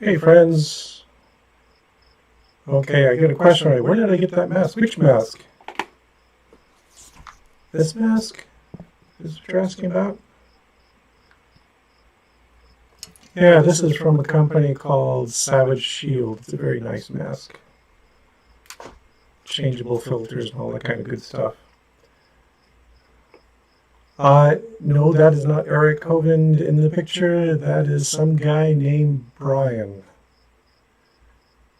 Hey friends. Okay, I get a question right. Where did I get that mask? Which mask? This mask? Is what you're asking about? Yeah, this is from a company called Savage Shield. It's a very nice mask. Changeable filters and all that kind of good stuff. No, that is not Eric Hovind in the picture. That is some guy named Brian.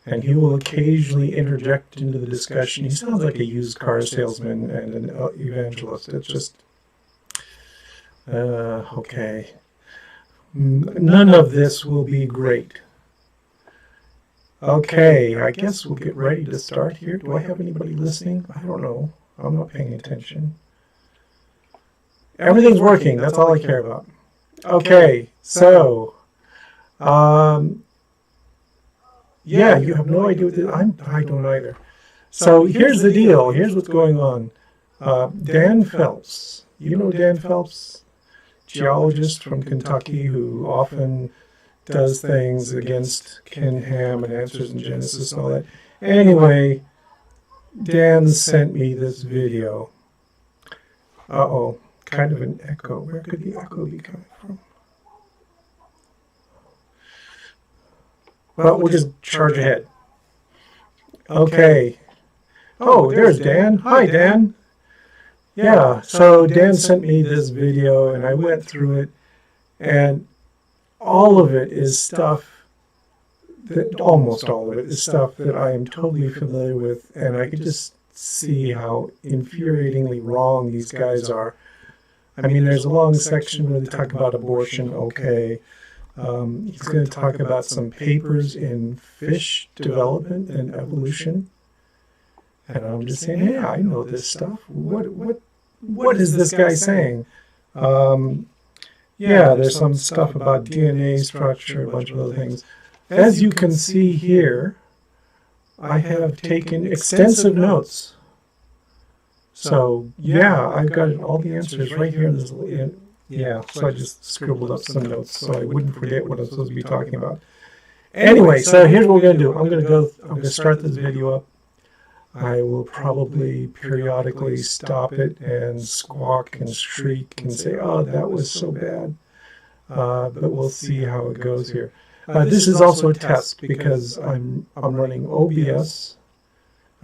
And he will occasionally interject into the discussion. He sounds like a used car salesman and an evangelist. It's just, okay. None of this will be great. Okay, I guess we'll get ready to start here. Do I have anybody listening? I don't know. I'm not paying attention. Everything's working. That's all I care about. Okay, so, yeah, you have no idea what this, I don't either. So here's the deal. Here's what's going on. Dan Phelps. You know Dan Phelps? Geologist from Kentucky who often does things against Ken Ham and Answers in Genesis and all that. Anyway, Dan sent me this video. Uh-oh. Kind of an echo. Where could the echo be coming from? Well, we'll just charge ahead. Okay. Oh, there's Dan. Hi, Dan. Yeah, so Dan sent me this video, and I went through it, and all of it is stuff that, almost all of it is stuff that I am totally familiar with, and I could just see how infuriatingly wrong these guys are. I mean, there's a long section where they talk about abortion, okay. He's going to talk about some papers in fish development and evolution. And I'm just saying, hey, I know this stuff. What is this guy saying? Yeah, there's some stuff about DNA structure, a bunch of other things. As you can see here, I have taken extensive notes. So, yeah, I've got all the answers right here in this little, yeah, so I just scribbled up some notes so I wouldn't forget what I'm supposed to be talking about. Anyway, so here's what we're going to do. I'm going to start this video up. I will probably periodically stop it and squawk and shriek and say, oh, that was so bad. But we'll see how it goes here. This is also a test because I'm running OBS.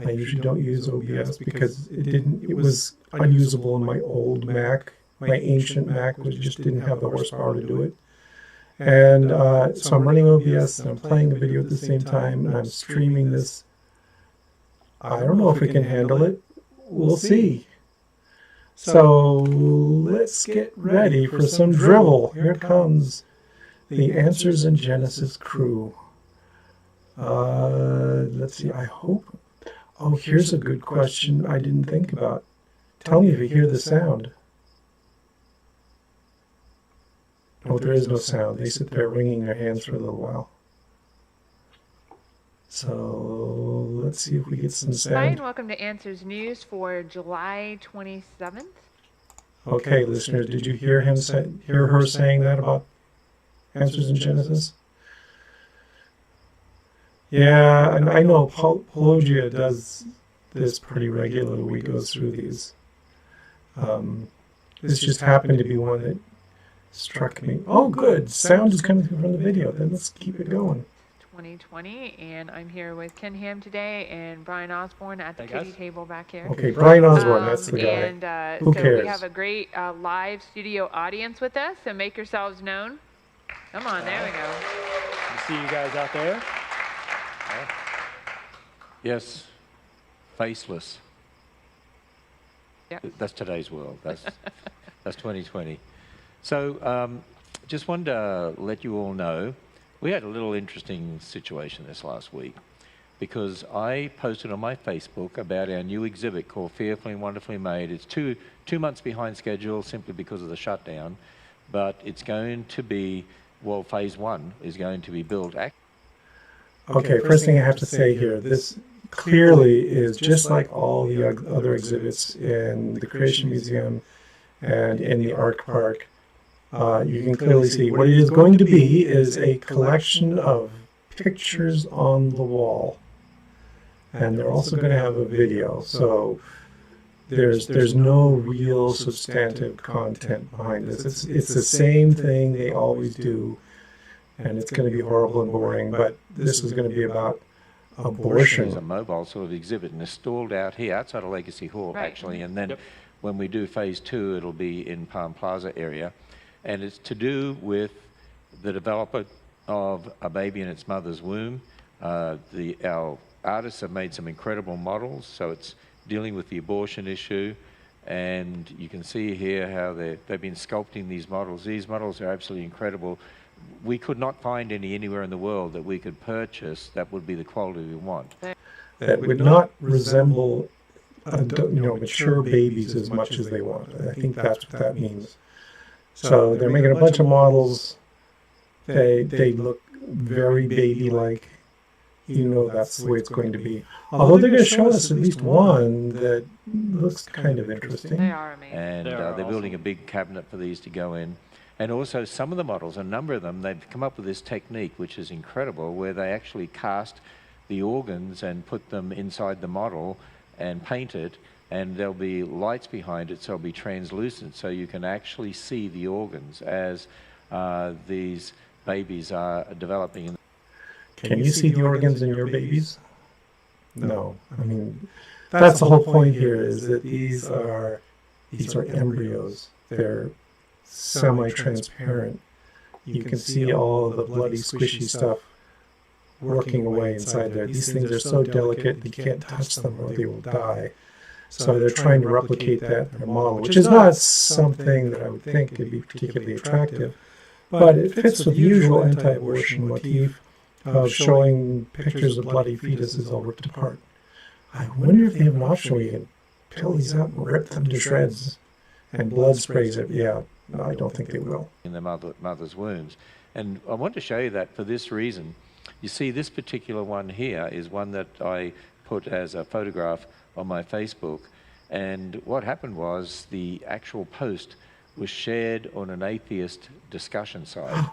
I usually don't use OBS because it was unusable in my old Mac. My ancient Mac just didn't have the horsepower to do it. And so I'm running OBS and I'm playing the video at the same time and I'm streaming this. I don't know if it can handle it. We'll see. So let's get ready for some drivel. Here comes the Answers in Genesis crew. Let's see, I hope. Oh, here's a good question I didn't think about. Tell me if you hear the sound. Oh, there is no sound. They sit there wringing their hands for a little while. So let's see if we get some sound. Hi, and welcome to Answers News for July 27th. Okay, listeners, did you hear her saying that about Answers in Genesis? Yeah, and I know Pelagia does this pretty regularly. He goes through these. This just happened to be one that struck me. Oh, good. Sound is coming from the video. Then let's keep it going. 2020, and I'm here with Ken Ham today and Brian Osborne at the kitty table back here. Okay, Brian Osborne, that's the guy. And Who so cares? we have a great live studio audience with us, so make yourselves known. Come on, there we go. You see you guys out there? Yes, faceless. Yep. That's today's world. That's 2020. So just wanted to let you all know, we had a little interesting situation this last week because I posted on my Facebook about our new exhibit called Fearfully and Wonderfully Made. It's two months behind schedule simply because of the shutdown, but it's going to be, well, phase one is going to be built. Okay, first thing I have to say here, this clearly is just like all the other exhibits in the Creation Museum and in the Art Park. You can clearly see what it is going to be is a collection of pictures on the wall. And they're also going to have a video. So there's no real substantive content behind this. It's the same thing they always do. And it's going to be horrible and boring, but this is going to be about abortion. It's a mobile sort of exhibit, and it's stalled out here outside of Legacy Hall, actually. And then when we do phase 2, it'll be in Palm Plaza area. And it's to do with the development of a baby in its mother's womb. Our artists have made some incredible models, so it's dealing with the abortion issue. And you can see here how they've been sculpting these models. These models are absolutely incredible. We could not find any anywhere in the world that we could purchase that would be the quality we want. That would not resemble mature babies as much as they want. I think that's what that means. So they're making a bunch of models. They look very baby-like. That's the way it's going to be. Although they're going to show us at least one that looks kind of interesting. They are amazing. And they're building a big cabinet for these to go in. And also some of the models, a number of them, they've come up with this technique, which is incredible, where they actually cast the organs and put them inside the model and paint it, and there'll be lights behind it, so it'll be translucent, so you can actually see the organs as these babies are developing. Can you see the organs in your babies? No. I mean, that's the whole point here, is that these are embryos. They're semi-transparent. You can see all the bloody, squishy stuff working away inside there. These things are so delicate you can't touch them or they will die. So they're trying to replicate that in a model, which is not something that I would think would be particularly attractive, but it fits with the usual anti-abortion motif of showing pictures of bloody fetuses all ripped apart. I wonder if they have an option where you can peel these out and rip them to shreds and blood sprays it. Yeah. No, I don't think they will. In the mother's wombs. And I want to show you that for this reason. You see, this particular one here is one that I put as a photograph on my Facebook. And what happened was the actual post was shared on an atheist discussion site.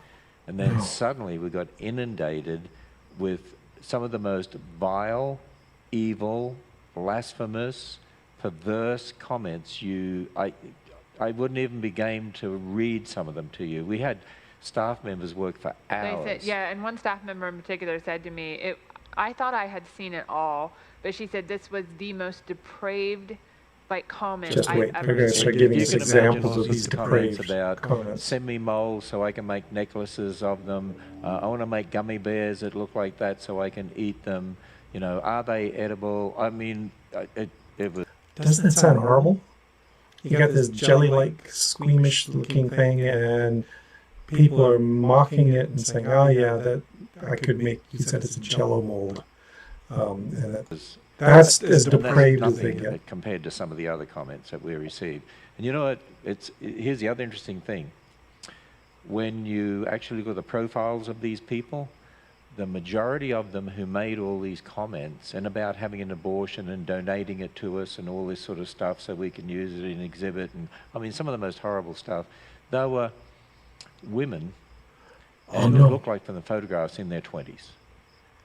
And then suddenly we got inundated with some of the most vile, evil, blasphemous, perverse comments I wouldn't even be game to read some of them to you. We had staff members work for hours. They said, and one staff member in particular said to me, I thought I had seen it all, but she said this was the most depraved comment Just I've wait, ever they're going to seen. start giving us You can examples imagine of these comments depraved about comments. send me moles so I can make necklaces of them. I want to make gummy bears that look like that so I can eat them. Are they edible? I mean, it was... Doesn't that sound horrible? You got this jelly-like, squeamish-looking thing, and people are mocking it and saying, "Oh yeah, that I could make." You said it's a Jello mold, and that's as depraved as they get compared to some of the other comments that we received. And you know what? Here's the other interesting thing. When you actually look at the profiles of these people, the majority of them who made all these comments and about having an abortion and donating it to us and all this sort of stuff so we can use it in exhibit, and I mean some of the most horrible stuff, they were women, and it looked like from the photographs in their 20s.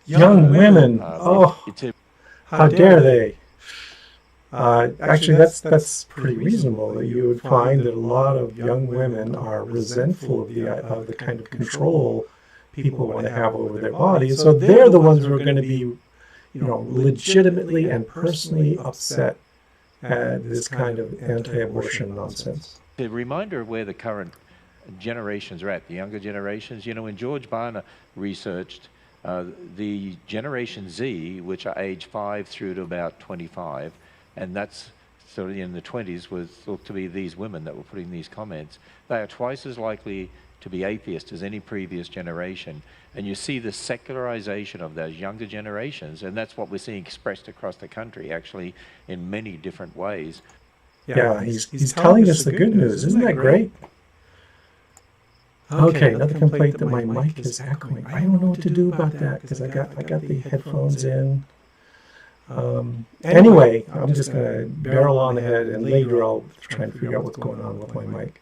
Young women! How dare they! Actually, that's pretty reasonable. That you would find that a lot of young women are resentful of the kind of control people want to have over their bodies, so they're the ones who are going to be, legitimately and personally upset at this kind of anti-abortion nonsense. A reminder of where the current generations are at, the younger generations. When George Barner researched the Generation Z, which are age 5 through to about 25, and that's sort of in the 20s, was thought to be these women that were putting these comments. They are twice as likely to be atheist as any previous generation. And you see the secularization of those younger generations, and that's what we're seeing expressed across the country, actually, in many different ways. Yeah, he's telling us the good news. Isn't that great? Okay, another complaint that my mic is echoing. I don't know what to do about that because I got the headphones in. Anyway, I'm just going to barrel on ahead, and later I'll try and figure out what's going on with my mic.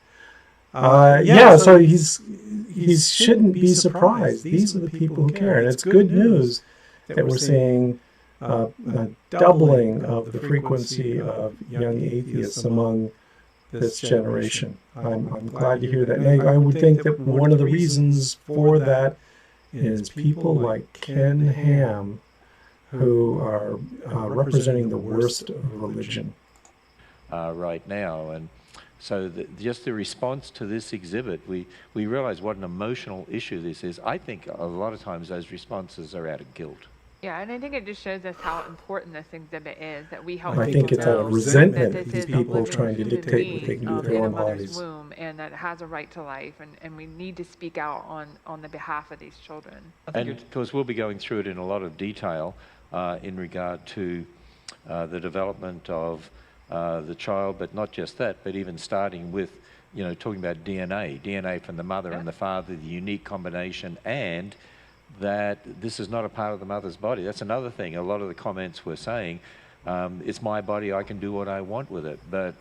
So he's he shouldn't be surprised. These are the people who care. And it's good news that we're seeing a doubling of the frequency of young atheists among this generation. I'm glad to hear that. And I would think that one of the reasons for that is people like Ken Ham, who are representing the worst of religion right now. And so just the response to this exhibit, we realize what an emotional issue this is. I think a lot of times those responses are out of guilt. Yeah, and I think it just shows us how important this exhibit is, that we help I think people it's out know of resentment that of this these is a people living trying to human dictate what they being, can do with their in a own mother's bodies. womb, and that has a right to life, and we need to speak out on the behalf of these children. And of course, we'll be going through it in a lot of detail in regard to the development of the child, but not just that, but even starting with, talking about DNA from the mother and the father, the unique combination, and that this is not a part of the mother's body. That's another thing. A lot of the comments were saying, it's my body, I can do what I want with it. But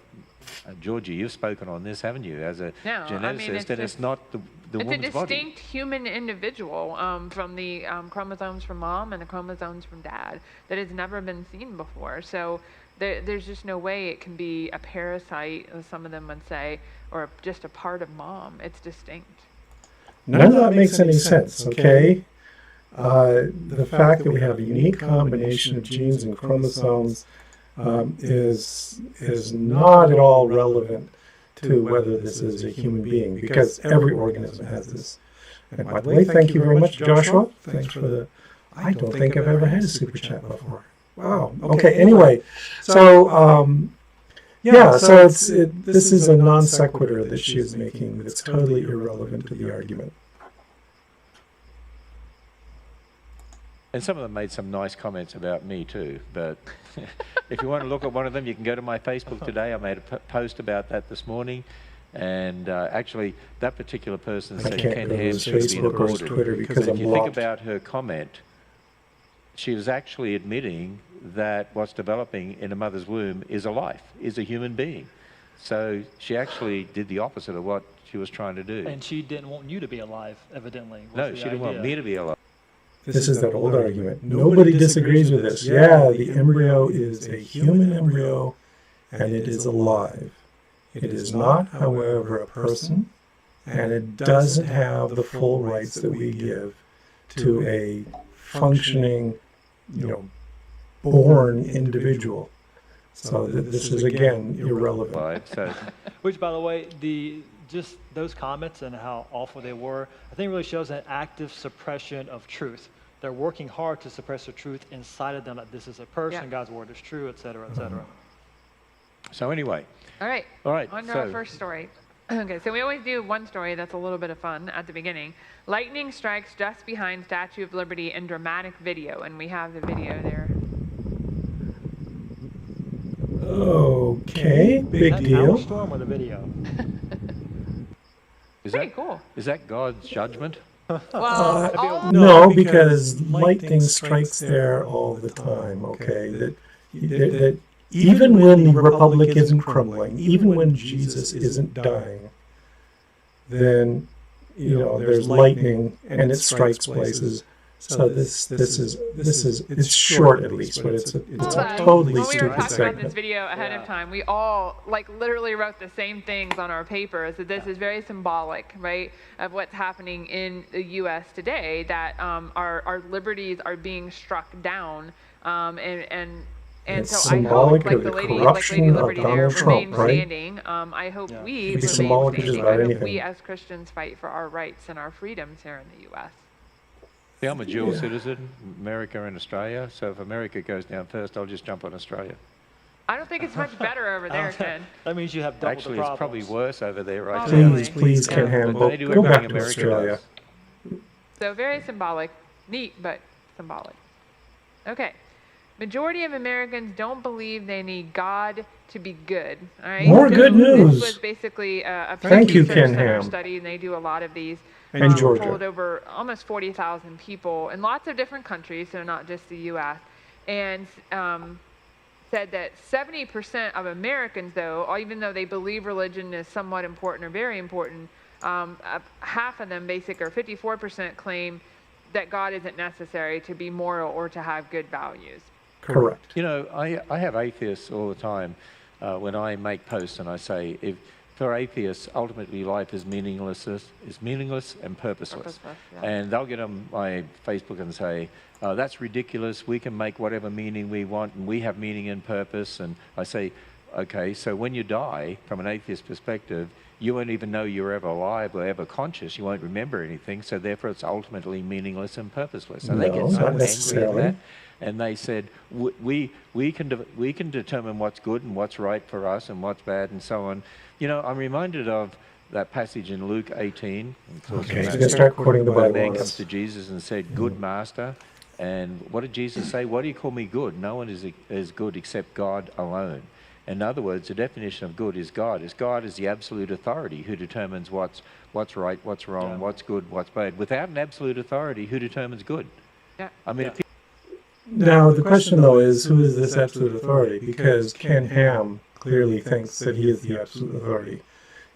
Georgie, you've spoken on this, haven't you, as a geneticist, and it's not the woman's body. It's a distinct human individual from the chromosomes from mom and the chromosomes from dad that has never been seen before. So there's just no way it can be a parasite, as some of them would say, or just a part of mom. It's distinct. None of that makes any sense, okay? The fact that we have a unique combination of genes and chromosomes is not at all relevant to whether this is a human being, because every organism has this. And by the way, thank you very much, Joshua. Thanks for the... I don't think I've ever had a super chat before. Wow. Okay, anyway, so... so this is a non sequitur that she is making that's totally irrelevant to the argument. And some of them made some nice comments about me too, but if you want to look at one of them, you can go to my Facebook today. I made a post about that this morning, and actually that particular person said Ken Ham should be Facebook or recorded. Twitter because But if I'm you think locked. about her comment, she was actually admitting that what's developing in a mother's womb is a life, is a human being. So she actually did the opposite of what she was trying to do. And she didn't want you to be alive, evidently. No, she didn't want me to be alive. This is that old argument. Nobody disagrees with this. Yeah, the embryo is a human embryo, and it is alive. It is not, however, a person, and it doesn't have the full rights that we give to a functioning, born individual. So this is, again, irrelevant. Right, so Which, by the way, just those comments and how awful they were, I think really shows an active suppression of truth. They're working hard to suppress the truth inside of them, that this is a person, God's word is true, et cetera, et cetera. So anyway. All right. On to our first story. Okay, so we always do one story that's a little bit of fun at the beginning. Lightning strikes just behind Statue of Liberty in dramatic video, and we have the video there. Okay, big That deal. power storm or the video? Pretty cool. Is that God's judgment? Well, No, because lightning strikes there all the time, okay? That even when the republic isn't crumbling, even when Jesus isn't dying, then, there's lightning and it strikes places. So this is it's short at least, but it's a totally when we were stupid talking about this segment. video ahead of time, we all literally wrote the same things on our papers. That this is very symbolic, right, of what's happening in the U.S. today. That our liberties are being struck down, and It's so I hope, symbolic of the Lady corruption of Liberty there, Donald Trump, remain right? standing. I hope we It could be remain symbolic of just standing. about I hope anything. we as Christians fight for our rights and our freedoms here in the U.S. Yeah, I'm a dual citizen, America and Australia. So if America goes down first, I'll just jump on Australia. I don't think it's much better over there, Ken. That means you have double Actually, the it's problems. probably worse over there right now. Please, Ken Ham, But they do go back everything to America Australia. does. So very symbolic, neat, but symbolic. Okay. Majority of Americans don't believe they need God to be good. All right. More good news. This was basically a Thank you, Research Ken Center Ham. study, and they do a lot of these. And Georgia. Polled over almost 40,000 people in lots of different countries, so not just the U.S. And said that 70% of Americans, though, even though they believe religion is somewhat important or very important, half of them, basic, or 54% claim that God isn't necessary to be moral or to have good values. Correct. You know, I have atheists all the time when I make posts and I say, if for atheists, ultimately life is meaningless and purposeless. Yeah. And they'll get on my Facebook and say, that's ridiculous, we can make whatever meaning we want and we have meaning and purpose. And I say, okay, so when you die, from an atheist perspective, you won't even know you're ever alive or ever conscious. You won't remember anything, so therefore it's ultimately meaningless and purposeless. And they get so angry at that. And they said, we can determine what's good and what's right for us and what's bad and so on. You know, I'm reminded of that passage in Luke 18. Okay, you're going to start quoting the Bible. A man comes to Jesus and said, good master. And what did Jesus say? Why do you call me good? No one is good except God alone. In other words, the definition of good is God. God is the absolute authority who determines what's right, what's wrong, what's good, what's bad. Without an absolute authority, who determines good? Yeah. I mean, Now, the question, though, is who is this absolute authority? Because Ken Ham clearly thinks that he is the absolute authority.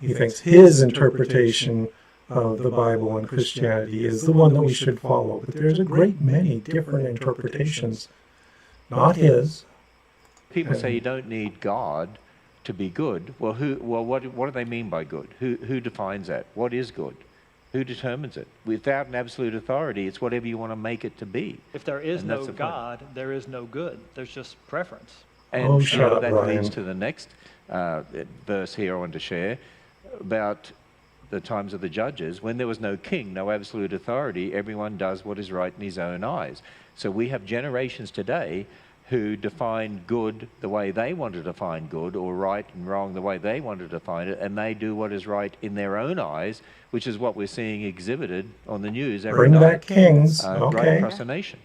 He thinks his interpretation of the Bible and Christianity is the one that we should follow. But there's a great many different interpretations, not his. People say you don't need God to be good. Well, what do they mean by good? Who defines that? What is good? Who determines it? Without an absolute authority, it's whatever you want to make it to be. If there is no God, there is no good. There's just preference. And that leads to the next verse here I want to share about the times of the judges. When there was no king, no absolute authority, everyone does what is right in his own eyes. So we have generations today who define good the way they want to define good, or right and wrong the way they want to define it, and they do what is right in their own eyes, which is what we're seeing exhibited on the news every night. Bring back kings. Right across the nation.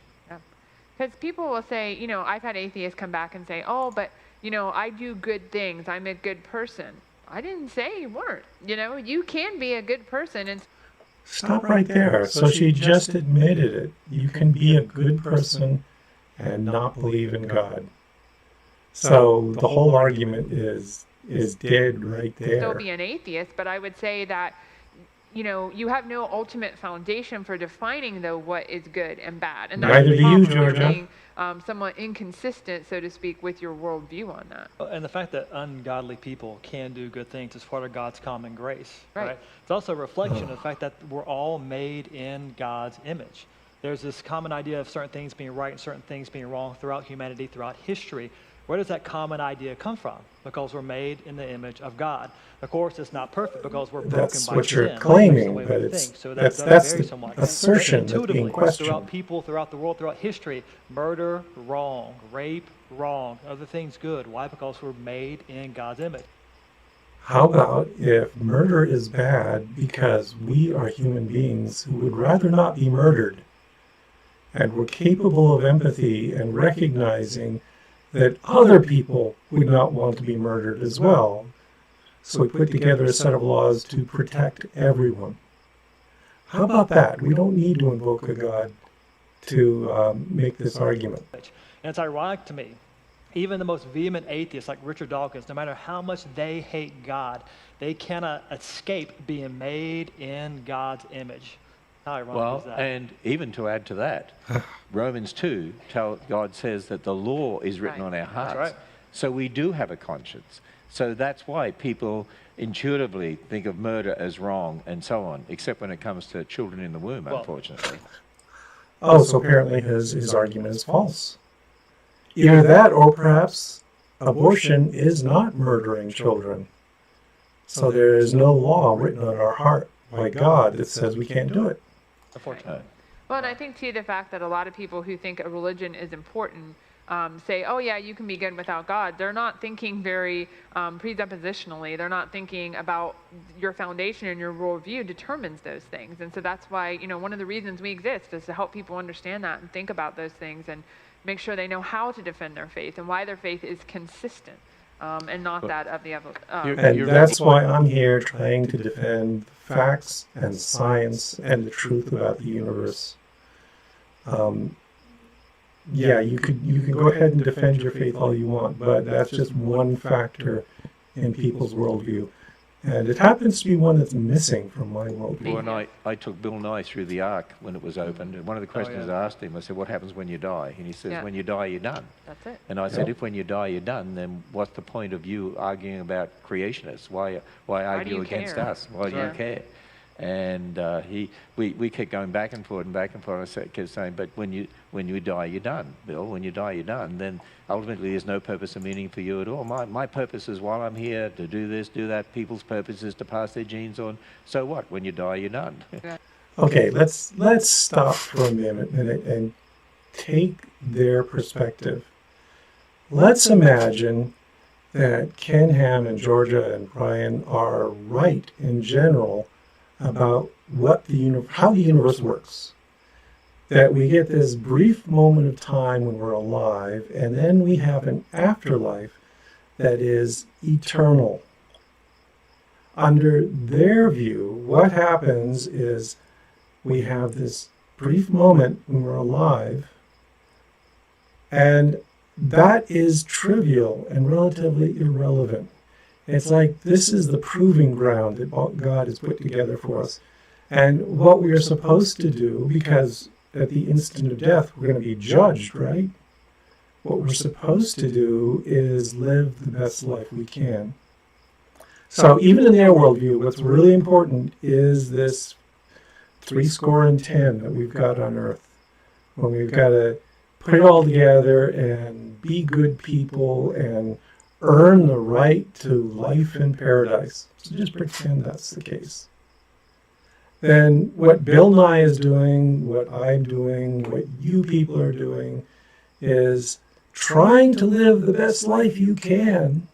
Because people will say, you know, I've had atheists come back and say, oh, but, you know, I do good things. I'm a good person. I didn't say you weren't. You know, you can be a good person. And stop right there. So she just admitted it. You can be a good person and not believe in God. So the whole argument is dead right there. Still be an atheist, but I would say that, you know, you have no ultimate foundation for defining, though, what is good and bad. And neither do you, Georgia. Being somewhat inconsistent, so to speak, with your worldview on that. And the fact that ungodly people can do good things is part of God's common grace. Right. It's also a reflection of the fact that we're all made in God's image. There's this common idea of certain things being right and certain things being wrong throughout humanity, throughout history. Where does that common idea come from? Because we're made in the image of God. Of course, it's not perfect because we're broken by sin. That's what you're claiming, but that's the assertion that's being questioned. Throughout people, throughout the world, throughout history, murder, wrong. Rape, wrong. Other things, good. Why? Because we're made in God's image. How about if murder is bad because we are human beings who would rather not be murdered, and we're capable of empathy and recognizing that other people would not want to be murdered as well. So we put together a set of laws to protect everyone. How about that? We don't need to invoke a God to make this argument. And it's ironic to me, even the most vehement atheists like Richard Dawkins, no matter how much they hate God, they cannot escape being made in God's image. How ironic is that? And even to add to that, Romans 2, God says that the law is written on our hearts. That's right. So we do have a conscience. So that's why people intuitively think of murder as wrong and so on, except when it comes to children in the womb, unfortunately. Oh, so apparently his argument is false. Either that or perhaps abortion is not murdering children. So there is no law written on our heart by God that says we can't do it. Unfortunately. Well, and I think, too, the fact that a lot of people who think a religion is important say, oh, yeah, you can be good without God. They're not thinking very presuppositionally. They're not thinking about your foundation and your worldview determines those things. And so that's why, you know, one of the reasons we exist is to help people understand that and think about those things and make sure they know how to defend their faith and why their faith is consistent and not that of the other. And that's why I'm here trying to defend facts and science and the truth about the universe. Yeah, you can go ahead and defend your faith all you want, but that's just one factor in people's worldview. And it happens to be one that's missing from my worldview. Well, and I took Bill Nye through the Ark when it was opened, and one of the questions I asked him, I said, what happens when you die? And he says, when you die, you're done. That's it. And I said, if when you die, you're done, then what's the point of you arguing about creationists? Why argue against us? Why do you care? And we kept going back and forth. I kept saying, but when you die, you're done, Bill. When you die, you're done. Then ultimately, there's no purpose or meaning for you at all. My purpose is while I'm here to do this, do that. People's purpose is to pass their genes on. So what? When you die, you're done. Okay, let's stop for a minute and take their perspective. Let's imagine that Ken Ham and Georgia and Brian are right in general about how the universe works. That we get this brief moment of time when we're alive, and then we have an afterlife that is eternal. Under their view, what happens is we have this brief moment when we're alive, and that is trivial and relatively irrelevant. It's like this is the proving ground that God has put together for us. And what we are supposed to do, because at the instant of death we're going to be judged, right? What we're supposed to do is live the best life we can. So even in their worldview, what's really important is this 70 that we've got on Earth, when we've got to put it all together and be good people and earn the right to life in paradise. So just pretend that's the case. Then what Bill Nye is doing, what I'm doing, what you people are doing is trying to live the best life you can,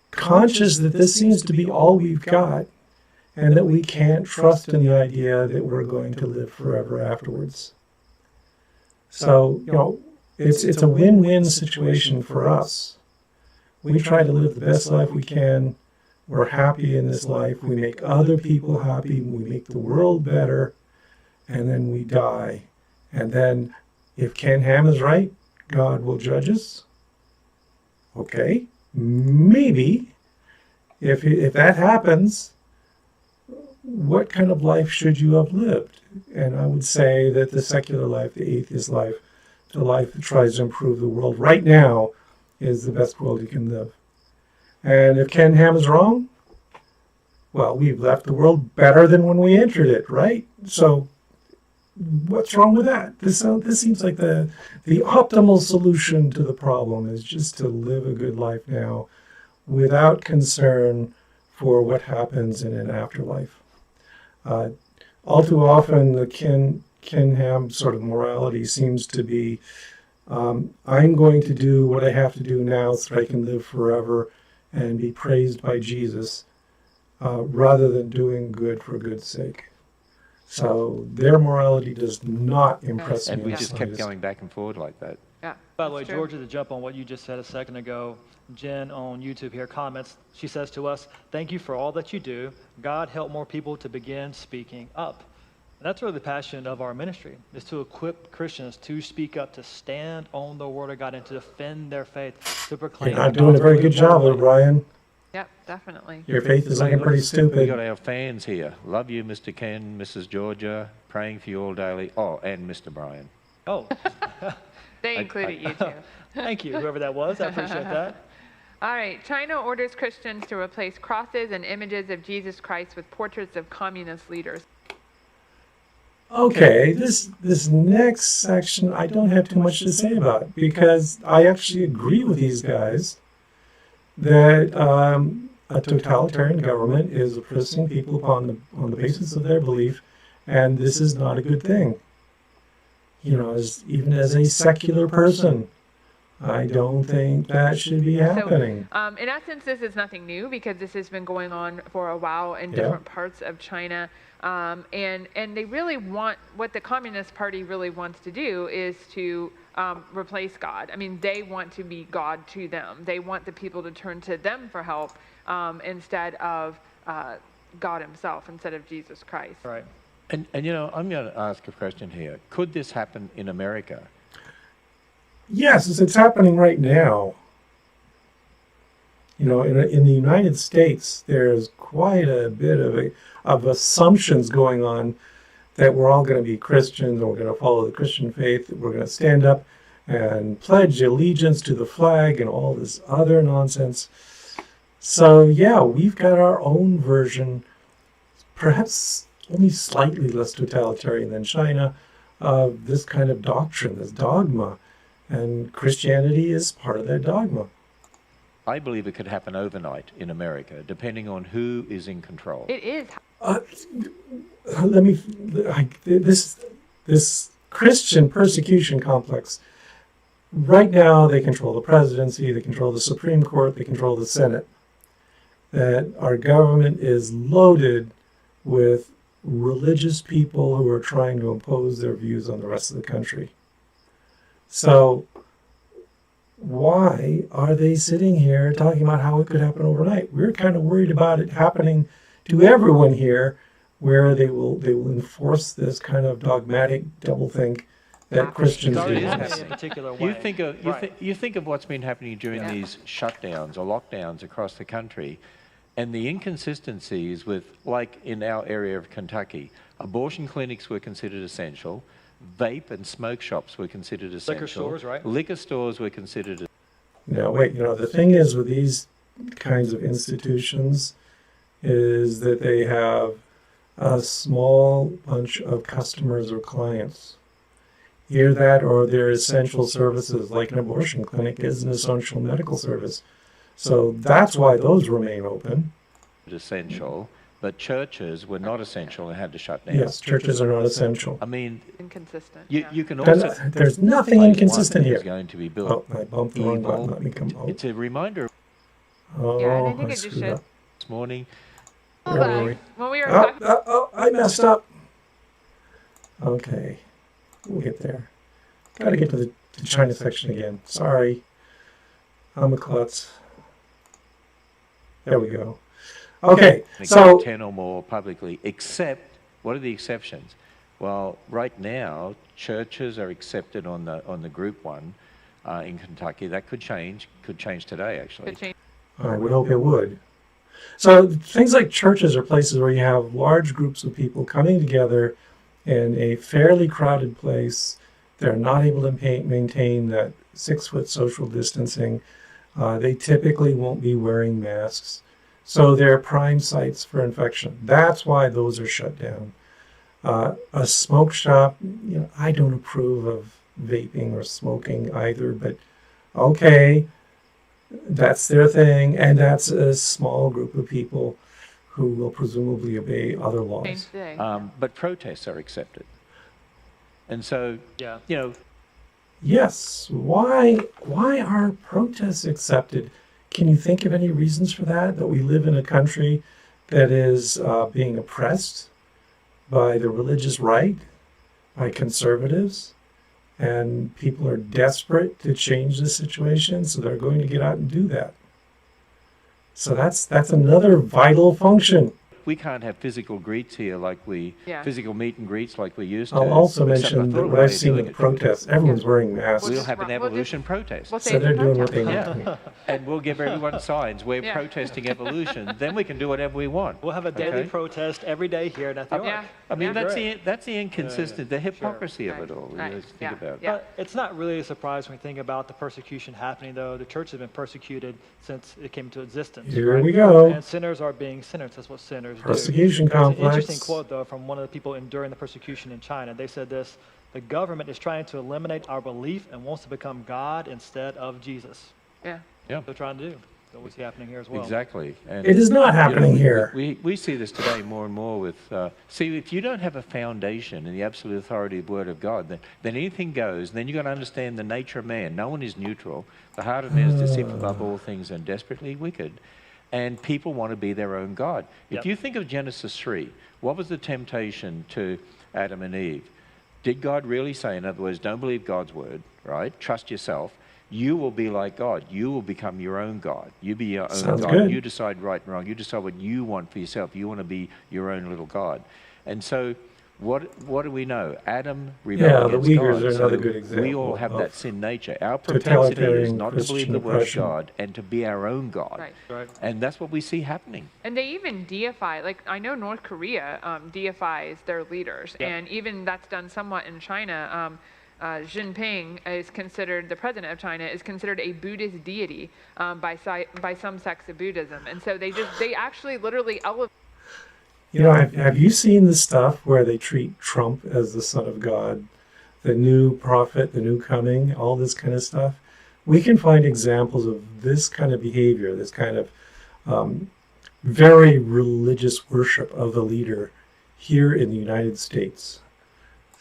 conscious that this seems to be all we've got, and that we can't trust in the idea that we're going to live forever afterwards. So, it's a win-win situation for us. We try to live the best life we can. We're happy in this life. We make other people happy. We make the world better. And then we die. And then if Ken Ham is right, God will judge us. Okay, maybe. If that happens, what kind of life should you have lived? And I would say that the secular life, the atheist life, the life that tries to improve the world right now is the best world you can live. And if Ken Ham is wrong, well, we've left the world better than when we entered it, right? So what's wrong with that? This seems like the optimal solution to the problem is just to live a good life now without concern for what happens in an afterlife. All too often, the Ken Ham sort of morality seems to be, I'm going to do what I have to do now so that I can live forever and be praised by Jesus, rather than doing good for good's sake. So their morality does not impress me. And we just kept going back and forward like that. Yeah. By the way, Georgia, to jump on what you just said a second ago, Jen on YouTube here comments, she says to us, thank you for all that you do. God help more people to begin speaking up. And that's really the passion of our ministry, is to equip Christians to speak up, to stand on the Word of God and to defend their faith, to proclaim. You're not doing a very good job, Brian. Yep, definitely. Your faith is looking pretty We stupid. got our fans here. Love you, Mr. Ken, Mrs. Georgia, praying for you all daily. Oh, and Mr. Brian. Oh, They included you too. thank you, whoever that was. I appreciate that. All right, China orders Christians to replace crosses and images of Jesus Christ with portraits of communist leaders. Okay, this next section I don't have too much to say about, because I actually agree with these guys that a totalitarian government is oppressing people on the basis of their belief, and this is not a good thing. Even as a secular person, I don't think that should be happening. So, in essence, this is nothing new because this has been going on for a while in different parts of China. And they really want, what the Communist Party really wants to do is to replace God. I mean, they want to be God to them. They want the people to turn to them for help instead of God himself, instead of Jesus Christ. Right. And I'm going to ask a question here. Could this happen in America? Yes, it's happening right now. In the United States, there's quite a bit of assumptions going on that we're all going to be Christians, and we're going to follow the Christian faith, that we're going to stand up and pledge allegiance to the flag and all this other nonsense. So yeah, we've got our own version, perhaps only slightly less totalitarian than China, of this kind of doctrine, this dogma. And Christianity is part of that dogma. I believe it could happen overnight in America, depending on who is in control. It is. This Christian persecution complex, right now they control the presidency, they control the Supreme Court, they control the Senate. That our government is loaded with religious people who are trying to impose their views on the rest of the country. So why are they sitting here talking about how it could happen overnight? We're kind of worried about it happening to everyone here, where they will enforce this kind of dogmatic doublethink that Christians It's already do. happening in a particular way. You think of what's been happening during these shutdowns or lockdowns across the country, and the inconsistencies with, like in our area of Kentucky, abortion clinics were considered essential, vape and smoke shops were considered essential. Liquor stores, right? Liquor stores were considered. Now, wait, the thing is with these kinds of institutions is that they have a small bunch of customers or clients. Either that or they're essential services, like an abortion clinic is an essential medical service. So that's why those remain open. Essential, but churches were not essential and had to shut down. Yes, churches are not essential. I mean, Inconsistent. you can also. There's nothing inconsistent Is here. going to be built. Oh, I bumped the wrong button. Let me come. Oh, It's a reminder. oh Yeah, and I think I it just screwed should. up. This morning, Where were we? When we were talking, I messed up. Okay, we'll get there. Got to get to the China section again. Sorry, I'm a klutz. There we go. Okay, so 10 or more publicly, except, what are the exceptions? Well, right now, churches are accepted on the group one in Kentucky. That could change today, actually. could change. I would hope it would. So things like churches are places where you have large groups of people coming together in a fairly crowded place. They're not able to maintain that 6-foot social distancing. They typically won't be wearing masks. So they're prime sites for infection. That's why those are shut down. A smoke shop, I don't approve of vaping or smoking either, but okay, that's their thing, and that's a small group of people who will presumably obey other laws. Change today. But protests are accepted. And so, Yes, why are protests accepted? Can you think of any reasons for that? That we live in a country that is being oppressed by the religious right, by conservatives, and people are desperate to change the situation, so they're going to get out and do that. So that's another vital function. we can't have physical greets here like physical meet and greets like we used to. I'll also except mention that what I've seen in the protests, everyone's wearing masks. We'll have an We'll evolution protest. We'll say So it's they're a doing what protest. they need to. And we'll give everyone signs. We're Yeah. protesting evolution. Then we can do whatever we want. We'll have a daily Okay. protest every day here at the Ark. Yeah. I mean, Yeah. that's the inconsistent, the hypocrisy of Right. it all. Right. You just Yeah. think about it. Yeah. But it's not really a surprise when we think about the persecution happening, though. The church has been persecuted since it came into existence. Here right? we go. And sinners are being sinners. That's what sinners do. Persecution There's an complex. interesting quote, though, from one of the people enduring the persecution in China. They said this: "The government is trying to eliminate our belief and wants to become God instead of Jesus." Yeah. Yeah, They're trying to do. That's what's happening here as well. exactly. And, It is not happening here. We see this today more and more with, see, if you don't have a foundation in the absolute authority of the Word of God, then anything goes. Then you've got to understand the nature of man. No one is neutral. The heart of man is deceitful above all things and desperately wicked. And people want to be their own God. Yep. If you think of Genesis 3, what was the temptation to Adam and Eve? Did God really say, in other words, don't believe God's word, right? Trust yourself. You will be like God. You will become your own God. You be your own Sounds God. good. You decide right and wrong. You decide what you want for yourself. You want to be your own little God. And so What do we know? Adam Yeah, rebelled the against Uyghurs God. are another So good we example all have that of sin nature. Our propensity is totalitarian not to believe Christian the word of oppression. God and to be our own God. Right. Right. And that's what we see happening. And they even deify, like I know North Korea deifies their leaders, Yep. and even that's done somewhat in China. Jinping is considered, the president of China, is considered a Buddhist deity by some sects of Buddhism, and so they actually literally elevate. You know, have you seen the stuff where they treat Trump as the son of God, the new prophet, the new coming, all this kind of stuff? We can find examples of this kind of behavior, this kind of very religious worship of the leader here in the United States.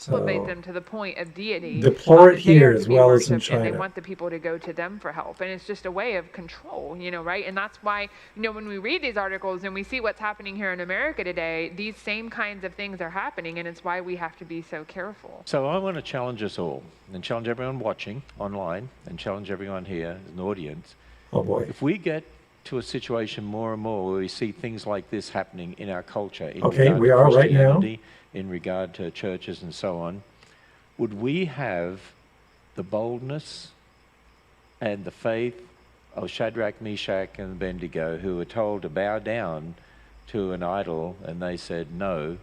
elevate So them to the point of deity. deplore it that they here are to as be well as in worshipped, and they China. want the people to go to them for help. And it's just a way of control, right? And that's why, when we read these articles and we see what's happening here in America today, these same kinds of things are happening, and it's why we have to be so careful. So I want to challenge us all and challenge everyone watching online and challenge everyone here as an audience. Oh boy. If we get to a situation more and more where we see things like this happening in our culture, in Okay, regard we to are right now. Christianity, in regard to churches and so on, would we have the boldness and the faith of Shadrach, Meshach, and Abednego, who were told to bow down to an idol, and they said no,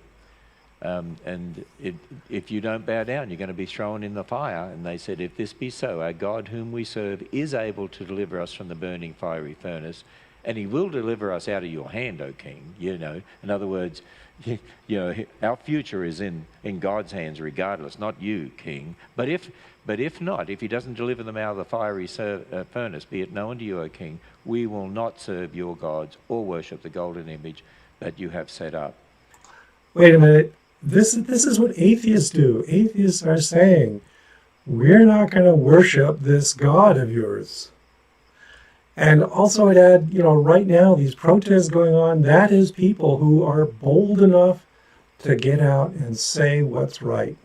and if you don't bow down, you're going to be thrown in the fire. And they said, if this be so, our God whom we serve is able to deliver us from the burning fiery furnace, and he will deliver us out of your hand, O king. In other words, our future is in God's hands regardless, not you, king. But if not, if he doesn't deliver them out of the fiery furnace, be it known to you, O king, we will not serve your gods or worship the golden image that you have set up. Wait a minute. This is what atheists do. Atheists are saying, we're not going to worship this God of yours. And also I'd add, right now, these protests going on, that is people who are bold enough to get out and say what's right.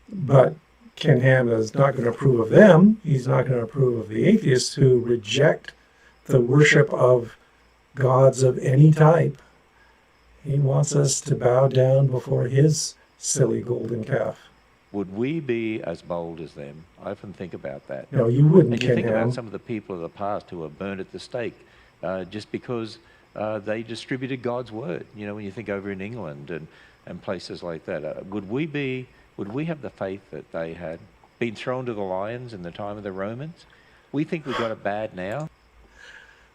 But Ken Ham is not going to approve of them. He's not going to approve of the atheists who reject the worship of gods of any type. He wants us to bow down before his silly golden calf. Would we be as bold as them? I often think about that. No, you wouldn't, And you Ken think Ham. about some of the people of the past who were burned at the stake just because they distributed God's word. When you think over in England and places like that, would we have the faith that they had? Been thrown to the lions in the time of the Romans? We think we got it bad now.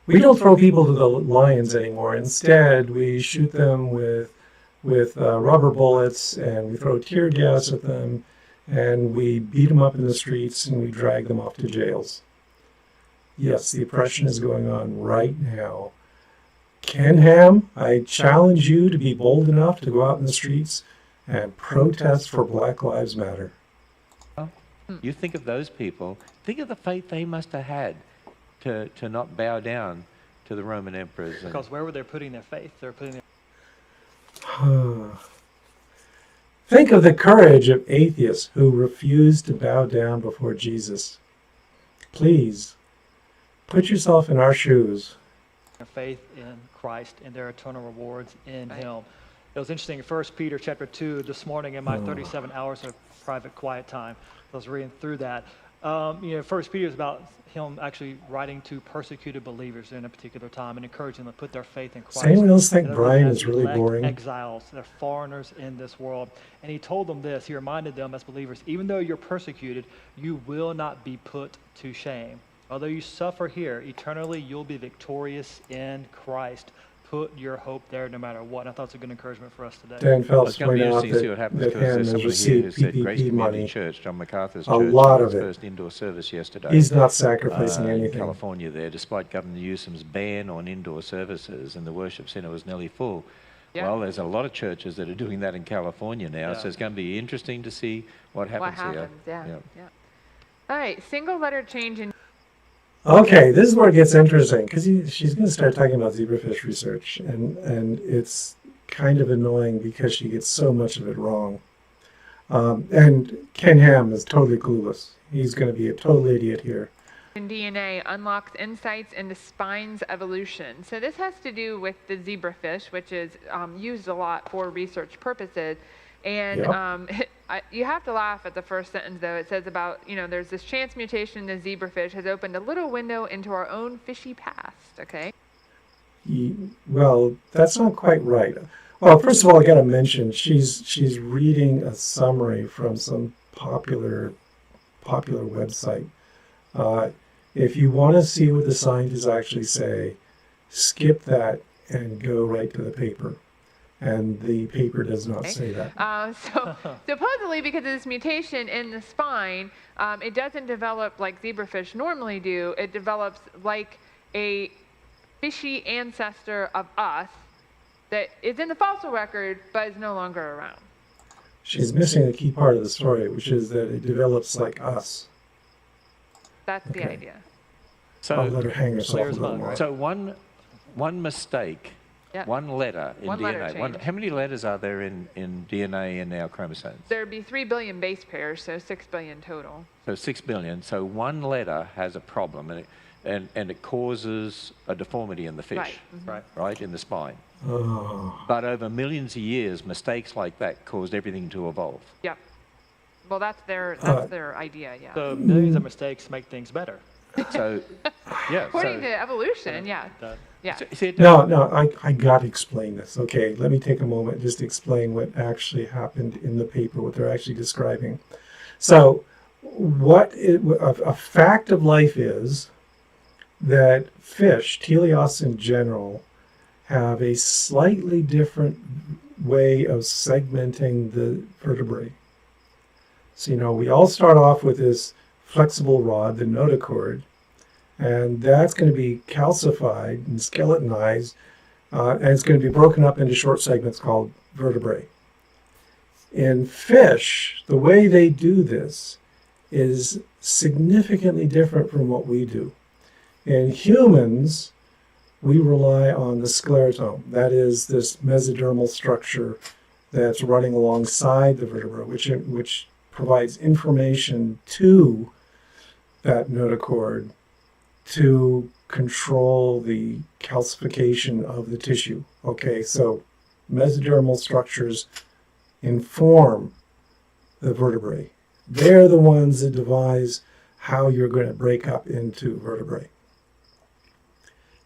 We don't throw people to the lions anymore. Instead, we shoot them with rubber bullets, and we throw tear gas at them, and we beat them up in the streets, and we drag them off to jails. Yes, the oppression is going on right now. Ken Ham, I challenge you to be bold enough to go out in the streets and protest for Black Lives Matter. You think of those people, think of the faith they must have had to not bow down to the Roman emperors. Because where were they putting their faith? They were putting their Think of the courage of atheists who refuse to bow down before Jesus. Please, put yourself in our shoes. faith in Christ and their eternal rewards in Right. Him. It was interesting in 1 Peter chapter 2 this morning in my 37 hours of private quiet time. I was reading through that. 1 Peter is about him actually writing to persecuted believers in a particular time and encouraging them to put their faith in Christ. Does anyone else think And Brian as is really elect boring? Exiles, they're foreigners in this world. And he told them this, he reminded them as believers, even though you're persecuted, you will not be put to shame. Although you suffer here, eternally you'll be victorious in Christ. Put your hope there no matter what. I thought it's a good encouragement for us today. Dan Well, Phelps it's going to be pointed out interesting to see what happens that because Ham there's has somebody here who received said Grace PPP Community money. Church, John MacArthur's A church, lot had of its it. first indoor service yesterday. He's not sacrificing in anything. California there, despite Governor Newsom's ban on indoor services, and the worship center was nearly full. Yeah. Well, there's a lot of churches that are doing that in California now, Yeah. so it's going to be interesting to see what happens What here. happens, yeah. All right, single letter change in Okay, this is where it gets interesting because she's going to start talking about zebrafish research, and it's kind of annoying because she gets so much of it wrong. And Ken Ham is totally clueless. He's going to be a total idiot here. DNA unlocks insights into spines evolution. So this has to do with the zebrafish, which is used a lot for research purposes. And Yep. you have to laugh at the first sentence, though. It says about, there's this chance mutation in the zebrafish has opened a little window into our own fishy past, okay? Well, that's not quite right. Well, first of all, I got to mention she's reading a summary from some popular website. If you want to see what the scientists actually say, skip that and go right to the paper. And the paper does not say that. So supposedly, because of this mutation in the spine, it doesn't develop like zebrafish normally do. It develops like a fishy ancestor of us that is in the fossil record, but is no longer around. She's missing a key part of the story, which is that it develops like us. That's the Okay. idea. I'll let So, her hang herself a Clear as little mud, more. right? so one mistake, Yep. one letter in One letter DNA. change. How many letters are there in DNA in our chromosomes? There'd be 3 billion base pairs, so 6 billion total. So 6 billion. So one letter has a problem, and it causes a deformity in the fish, Right. Right. right, in the spine. Oh, But over millions of years, mistakes like that caused everything to evolve. Yep. Well, that's their idea, yeah. So millions of mistakes make things better. So, yeah. According so, to evolution, yeah. That, Yeah. see, it no, I got to explain this. Okay, let me take a moment just to explain what actually happened in the paper, what they're actually describing. So, a fact of life is that fish, teleosts in general, have a slightly different way of segmenting the vertebrae. So, we all start off with this flexible rod, the notochord, and that's going to be calcified and skeletonized, and it's going to be broken up into short segments called vertebrae. In fish, the way they do this is significantly different from what we do. In humans, we rely on the sclerotome. That is this mesodermal structure that's running alongside the vertebra, which provides information to that notochord to control the calcification of the tissue. Okay, so mesodermal structures inform the vertebrae. They're the ones that devise how you're going to break up into vertebrae.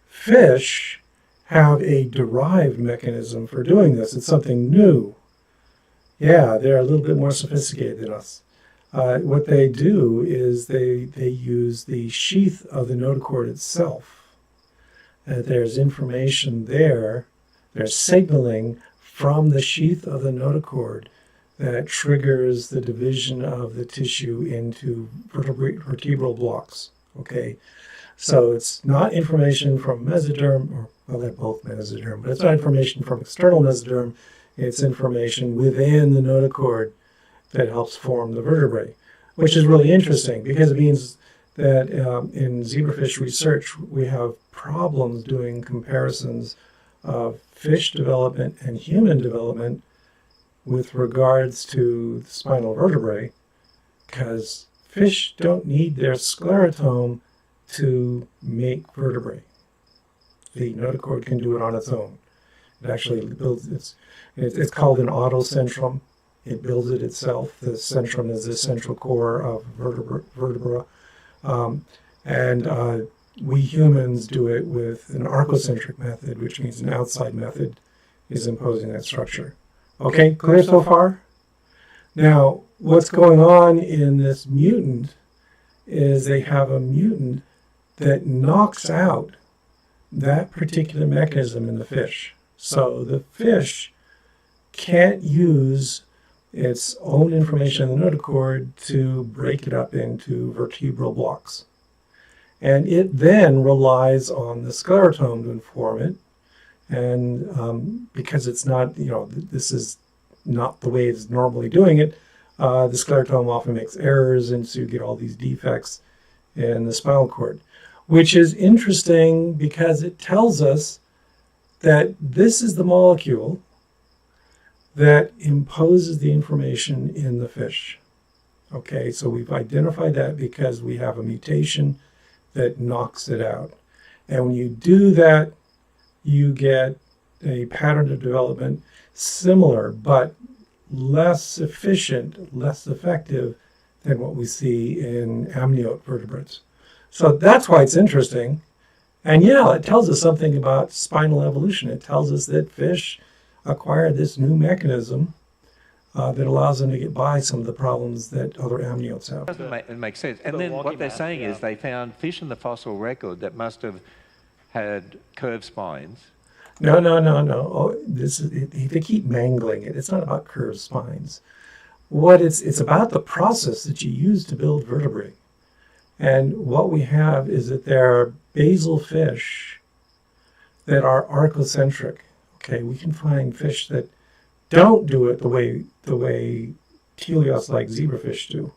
Fish have a derived mechanism for doing this. It's something new. Yeah, they're a little bit more sophisticated than us. What they do is they use the sheath of the notochord itself. There's information there. There's signaling from the sheath of the notochord that triggers the division of the tissue into vertebral blocks. Okay, so it's not information from mesoderm, or well, they're both mesoderm, but it's not information from external mesoderm. It's information within the notochord that helps form the vertebrae, which is really interesting because it means that in zebrafish research, we have problems doing comparisons of fish development and human development with regards to the spinal vertebrae, because fish don't need their sclerotome to make vertebrae. The notochord can do it on its own. It actually builds it's called an autocentrum. It builds it itself. The centrum is the central core of vertebra. And we humans do it with an archocentric method, which means an outside method is imposing that structure. Okay, clear so far? Now, what's going on in this mutant is they have a mutant that knocks out that particular mechanism in the fish. So the fish can't use its own information in the notochord to break it up into vertebral blocks. And it then relies on the sclerotome to inform it. And because it's not, this is not the way it's normally doing it, the sclerotome often makes errors, and so you get all these defects in the spinal cord, which is interesting because it tells us that this is the molecule that imposes the information in the fish. Okay, so we've identified that because we have a mutation that knocks it out. And when you do that, you get a pattern of development similar, but less efficient, less effective than what we see in amniote vertebrates. So that's why it's interesting. And yeah, it tells us something about spinal evolution. It tells us that fish acquired this new mechanism that allows them to get by some of the problems that other amniotes have. It makes sense. And then what they're saying is they found fish in the fossil record that must have had curved spines. No. Oh, they keep mangling it. It's not about curved spines. It's about the process that you use to build vertebrae. And what we have is that there are basal fish that are archocentric. Okay, we can find fish that don't do it the way teleos like zebrafish do.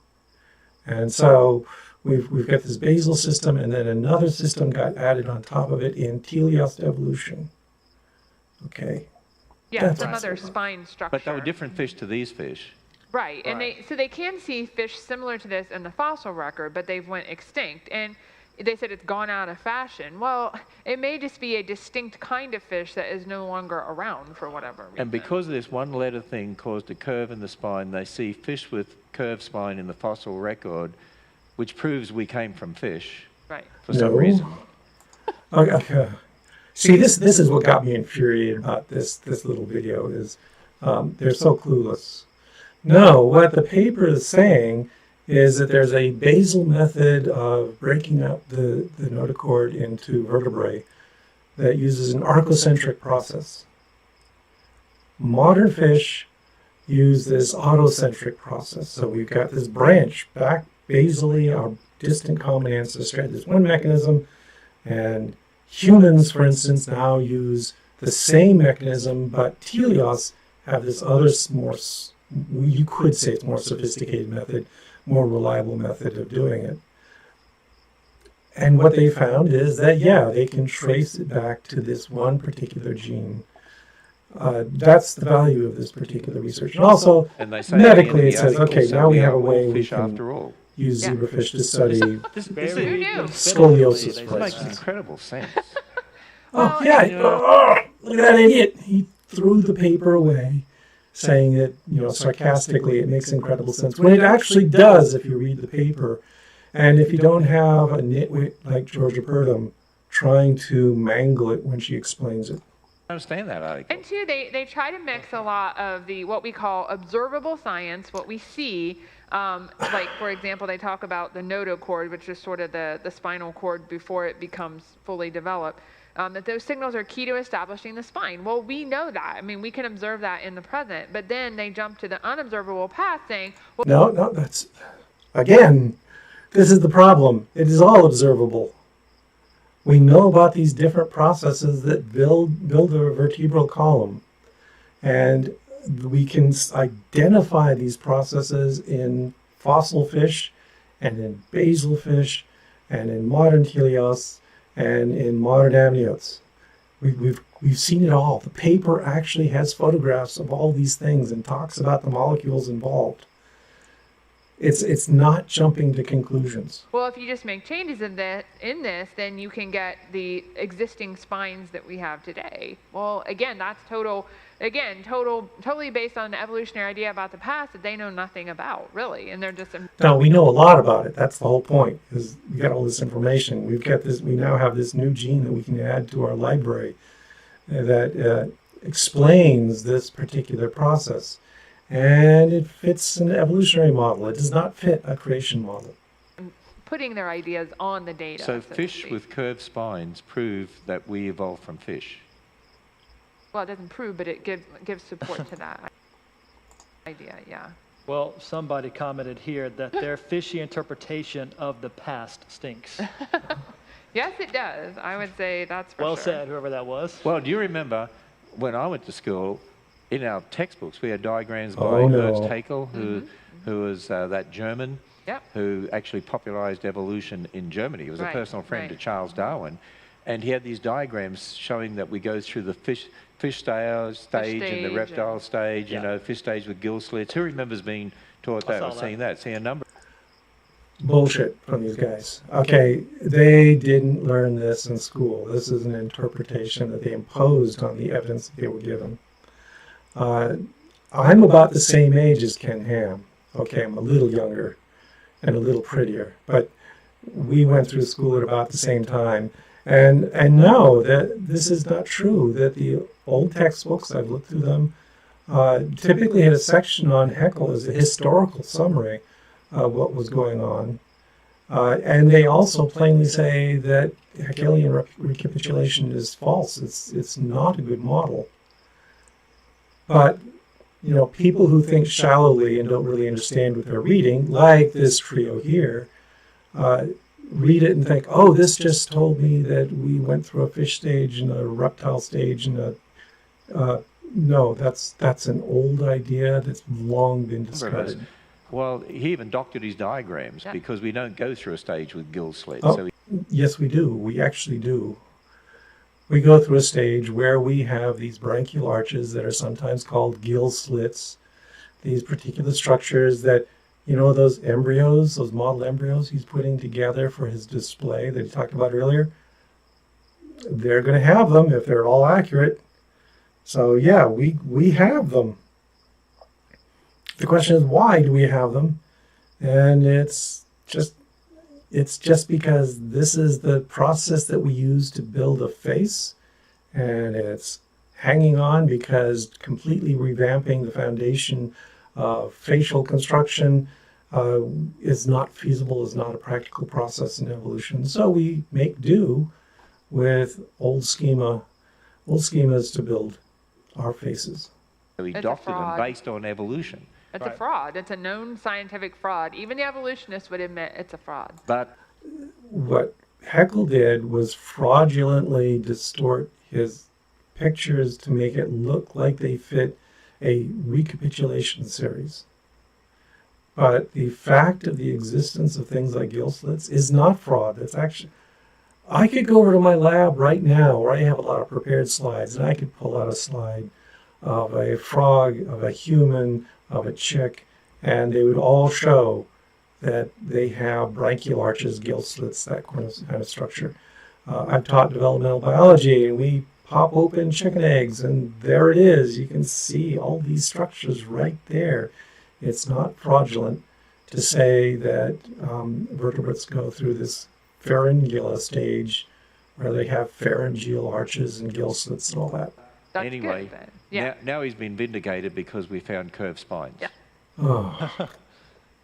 And so we've got this basal system, and then another system got added on top of it in teleos evolution. Okay. Yeah, That's some right. other spine structure. But they were different fish to these fish. Right, and they can see fish similar to this in the fossil record, but they've went extinct. And they said it's gone out of fashion. Well, it may just be a distinct kind of fish that is no longer around for whatever reason. And because of this one letter thing caused a curve in the spine, they see fish with curved spine in the fossil record, which proves we came from fish Right. for some reason. Okay. See, this is what got me infuriated about this little video is they're so clueless. No, what the paper is saying is that there's a basal method of breaking up the notochord into vertebrae that uses an archocentric process. Modern fish use this autocentric process. So we've got this branch back basally, our distant common ancestor had this one mechanism, and humans, for instance, now use the same mechanism, but teleos have this other more, you could say it's more sophisticated method, more reliable method of doing it. And what they found is that, yeah, they can trace it back to this one particular gene. That's the value of this particular research. And also, And they say medically, in it the says, article, okay, so now we have are a way all we fish can after all. use Yeah. zebrafish to study This Who knew? scoliosis, This for makes instance. incredible sense. Oh, Well, yeah. you know- Oh, look at that idiot. He threw the paper away, saying that, sarcastically, it makes incredible sense. When it actually does, if you read the paper. And if you don't have a nitwit like Georgia Purdom trying to mangle it when she explains it. I understand that article. And two, they try to mix a lot of the what we call observable science, what we see. Like, for example, they talk about the notochord, which is sort of the spinal cord before it becomes fully developed. That those signals are key to establishing the spine. Well, we know that. I mean, we can observe that in the present. But then they jump to the unobservable past saying, well, No, that's, again, this is the problem. It is all observable. We know about these different processes that build a vertebral column. And we can identify these processes in fossil fish and in basal fish and in modern teleos and in modern amniotes. We've seen it all. The paper actually has photographs of all these things and talks about the molecules involved. It's not jumping to conclusions. well, if you just make changes in this, then you can get the existing spines that we have today. Well, again, that's totally based on an evolutionary idea about the past that they know nothing about, really, and they're just. No, we know a lot about it. That's the whole point. Is we got all this information. We've got this. We now have this new gene that we can add to our library that explains this particular process, and it fits an evolutionary model. It does not fit a creation model. Putting their ideas on the data. So to fish speak. with curved spines prove that we evolved from fish. Well, it doesn't prove, but it gives support to that idea. Yeah. Well, somebody commented here that their fishy interpretation of the past stinks. Yes, it does. I would say that's for Well sure. said, whoever that was. Well, do you remember when I went to school, in our textbooks, we had diagrams by Oh, no. Ernst Haeckel, who was that German Yep. who actually popularized evolution in Germany. He was a Right, personal friend to right. Charles Darwin. And he had these diagrams showing that we go through the fish stage and the stage reptile and- stage, Yeah. fish stage with gill slits. Who remembers being taught I that saw or that. seeing that? Seeing a number. Bullshit from these guys. Okay, they didn't learn this in school. This is an interpretation that they imposed on the evidence that they were given. I'm about the same age as Ken Ham. Okay, I'm a little younger and a little prettier, but we went through school at about the same time. And no, that this is not true, that the old textbooks, I've looked through them, typically had a section on Haeckel as a historical summary of what was going on. And they also plainly say that Haeckelian recapitulation is false. It's not a good model. But, you know, people who think shallowly and don't really understand what they're reading, like this trio here, read it and think, oh, this just told me that we went through a fish stage and a reptile stage and a... no, that's an old idea that's long been discarded. Well, he even doctored his diagrams because we don't go through a stage with gill slits. Oh, So yes, we do. We actually do. We go through a stage where we have these branchial arches that are sometimes called gill slits, these particular structures that, you know, those embryos, those model embryos he's putting together for his display that he talked about earlier, they're going to have them if they're all accurate. So yeah, we have them. The question is, why do we have them? And it's just because this is the process that we use to build a face, and it's hanging on because completely revamping the foundation of facial construction is not feasible, is not a practical process in evolution. So we make do with old schemas to build our faces. he It's a doctored them fraud. based on evolution. It's Right. a fraud. It's a known scientific fraud. Even the evolutionists would admit it's a fraud. But What Haeckel did was fraudulently distort his pictures to make it look like they fit a recapitulation series. But the fact of the existence of things like gill slits is not fraud. It's actually, I could go over to my lab right now where I have a lot of prepared slides, and I could pull out a slide of a frog, of a human, of a chick, and they would all show that they have branchial arches, gill slits, that kind of structure. I've taught developmental biology, and we pop open chicken eggs, and there it is. You can see all these structures right there. It's not fraudulent to say that vertebrates go through this pharyngula stage where they have pharyngeal arches and gill slits and all that. That's anyway, good, then. Yeah. now he's been vindicated because we found curved spines. Yeah. Oh,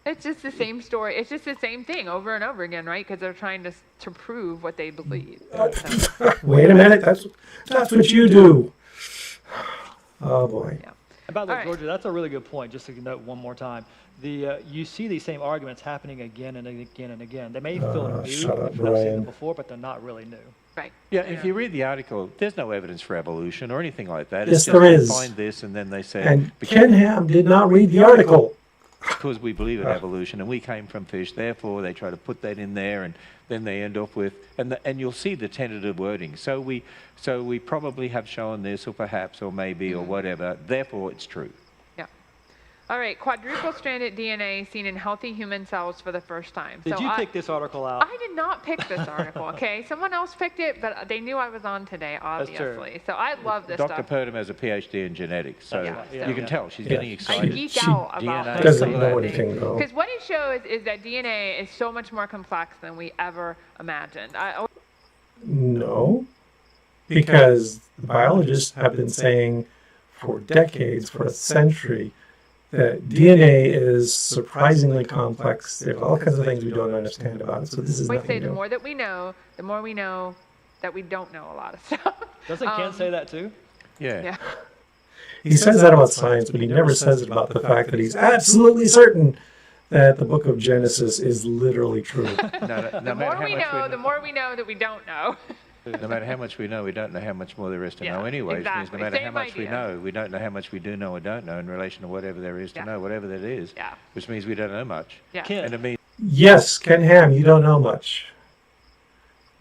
It's just the same story. It's just the same thing over and over again, right? Because they're trying to prove what they believe. So, wait a minute. That's what you do. Oh boy. yeah. And by the way, All right. Georgia, that's a really good point. Just to note one more time, you see these same arguments happening again and again and again. They may feel new if you've shut up, seen Brian. them before, but they're not really new. Right. Yeah, if you read the article, there's no evidence for evolution or anything like that. Yes, It's just there they is. find this, and then they say, And Ken Ham did not read the article. because we believe in evolution and we came from fish, therefore they try to put that in there, and then they end up with, and you'll see the tentative wording. So we probably have shown this, or perhaps, or maybe, or whatever. Therefore, it's true. Yeah. All right. Quadruple stranded DNA seen in healthy human cells for the first time. Did So you pick this article out? I did not pick this article, okay? Someone else picked it, but they knew I was on today, That's true. obviously. So I love this Dr. stuff. Purdom has a PhD in genetics, so Yeah. you can tell she's Yeah. getting I excited. geek She out about DNA doesn't this know sort of anything, thing. though. Because what it shows is that DNA is so much more complex than we ever imagined. No, because the biologists have been saying for decades, for a century, that DNA is surprisingly complex. There's all kinds of things we don't understand about it. So this is We nothing say the new. more that we know, the more we know that we don't know a lot of stuff. Doesn't Ken say that too? Yeah. Yeah. He says that about science, but he never says it about the fact that he's absolutely certain that the book of Genesis is literally true. No The matter more how we much know, the more we know that we don't know. no matter how much we know, we don't know how much more there is to Yeah, know anyway. Which means exactly. no matter how Same much we idea. know, we don't know how much we do know or don't know in relation to whatever there is to Yeah. know, whatever that is. Yeah. Which means we don't know much. Yeah. Ken, And it means Yes, Ken Ham, you don't know much.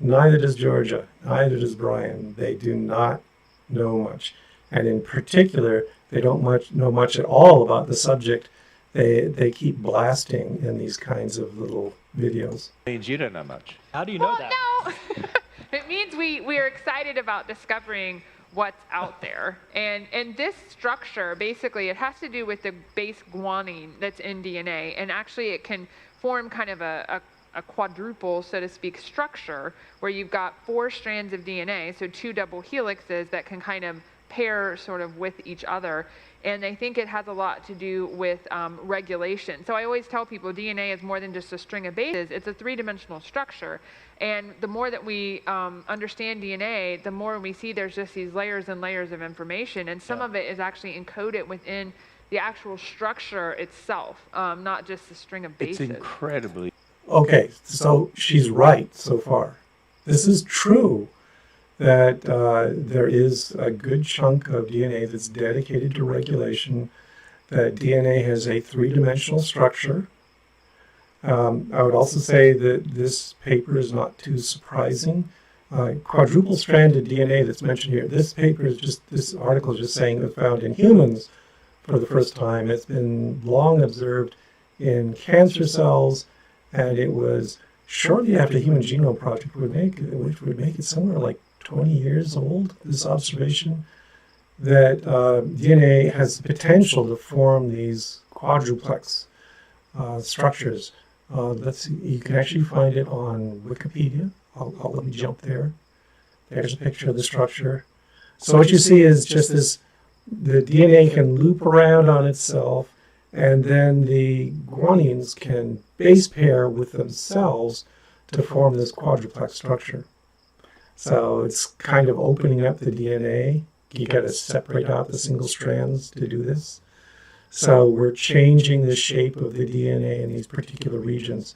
Neither does Georgia. Neither does Brian. They do not know much. And in particular, they don't know much at all about the subject. They keep blasting in these kinds of little videos. you don't know much. how do you know Well, that? no. It means we are excited about discovering what's out there. And this structure, basically, it has to do with the base guanine that's in DNA. And actually, it can form kind of a quadruple, so to speak, structure where you've got 4 strands of DNA, so 2 double helixes that can kind of pair sort of with each other. And I think it has a lot to do with regulation. So I always tell people DNA is more than just a string of bases. It's a 3-dimensional structure. And the more that we understand DNA, the more we see there's just these layers and layers of information. And some of it is actually encoded within the actual structure itself, not just a string of bases. It's incredibly. Okay, so she's right so far. This is true that there is a good chunk of DNA that's dedicated to regulation, that DNA has a 3-dimensional structure. I would also say that this paper is not too surprising. Quadruple-stranded DNA that's mentioned here, this article is just saying it was found in humans for the first time. It's been long observed in cancer cells, and it was shortly after the Human Genome Project, which would make it somewhere like 20 years old, this observation, that DNA has the potential to form these quadruplex structures. Let's see, you can actually find it on Wikipedia. I'll let me jump there. There's a picture of the structure. So what you see is just this, the DNA can loop around on itself, and then the guanines can base pair with themselves to form this quadruplex structure. So it's kind of opening up the DNA. You got to separate out the single strands to do this. So we're changing the shape of the DNA in these particular regions.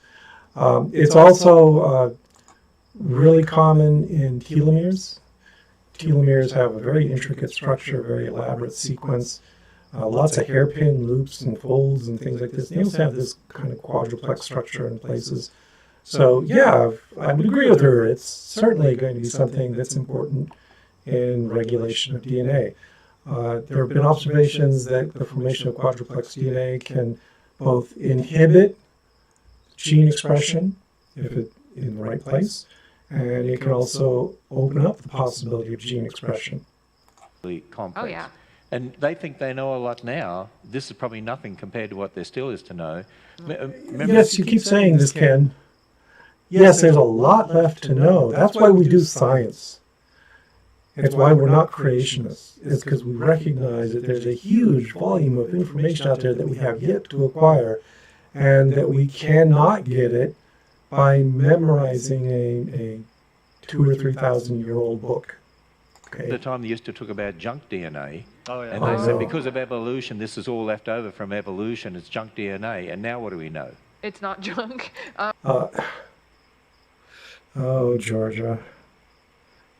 It's also really common in telomeres. Telomeres have a very intricate structure, very elaborate sequence, lots of hairpin loops and folds and things like this. They also have this kind of quadruplex structure in places. So yeah, I would agree with her. It's certainly going to be something that's important in regulation of DNA. There have been observations that the formation of quadruplex DNA can both inhibit gene expression, if it's in the right place, and it can also open up the possibility of gene expression. Complex. Oh, yeah. And they think they know a lot now. This is probably nothing compared to what there still is to know. Remember, Yes, you keep saying this, Ken. Yes, there's a lot left to know. That's why we do science. It's why we're not creationists. It's because we recognize that there's a huge volume of information out there that we have yet to acquire, and that we cannot get it by memorizing a 2,000 or 3,000 year old book. Okay. the time they used to talk about junk DNA, Oh, yeah. and they said Oh. because of evolution, this is all left over from evolution, it's junk DNA. And now what do we know? It's not junk. Oh, Georgia,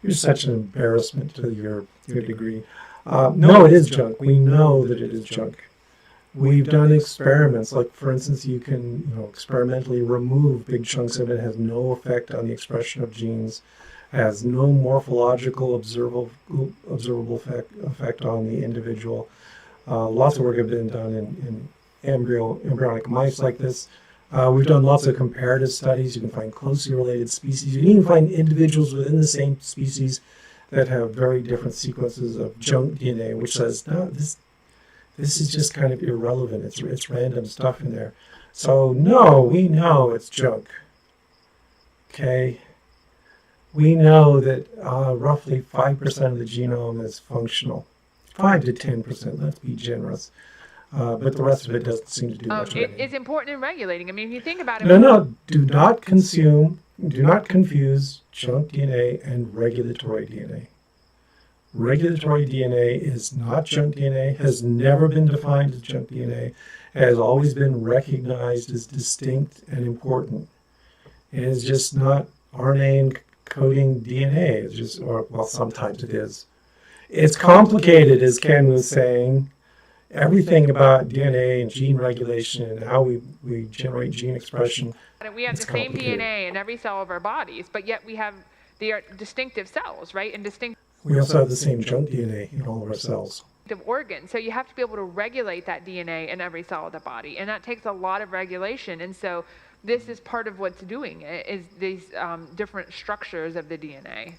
you're such an embarrassment to your degree. No, it is junk. We know that it is junk. We've done experiments, like for instance, you can experimentally remove big chunks of it. It has no effect on the expression of genes, has no morphological observable effect on the individual. Lots of work have been done in embryonic mice like this. We've done lots of comparative studies. You can find closely related species. You can even find individuals within the same species that have very different sequences of junk DNA, which says, no, this is just kind of irrelevant. It's random stuff in there. So no, we know it's junk. Okay? We know that roughly 5% of the genome is functional. 5 to 10%, let's be generous. But the rest of it doesn't seem to do much of anything. It's important in regulating. I mean, if you think about it. No, do not confuse junk DNA and regulatory DNA. Regulatory DNA is not junk DNA, has never been defined as junk DNA, has always been recognized as distinct and important. It is just not RNA encoding DNA. It's just, well, sometimes it is. It's complicated, as Ken was saying. Everything about DNA and gene regulation and how we generate gene expression. We have the same DNA in every cell of our bodies, but yet they are distinctive cells, right? And distinctive We also have the same junk DNA in all of our cells. organs. So you have to be able to regulate that DNA in every cell of the body, and that takes a lot of regulation. And so this is part of what's doing it, is these different structures of the DNA.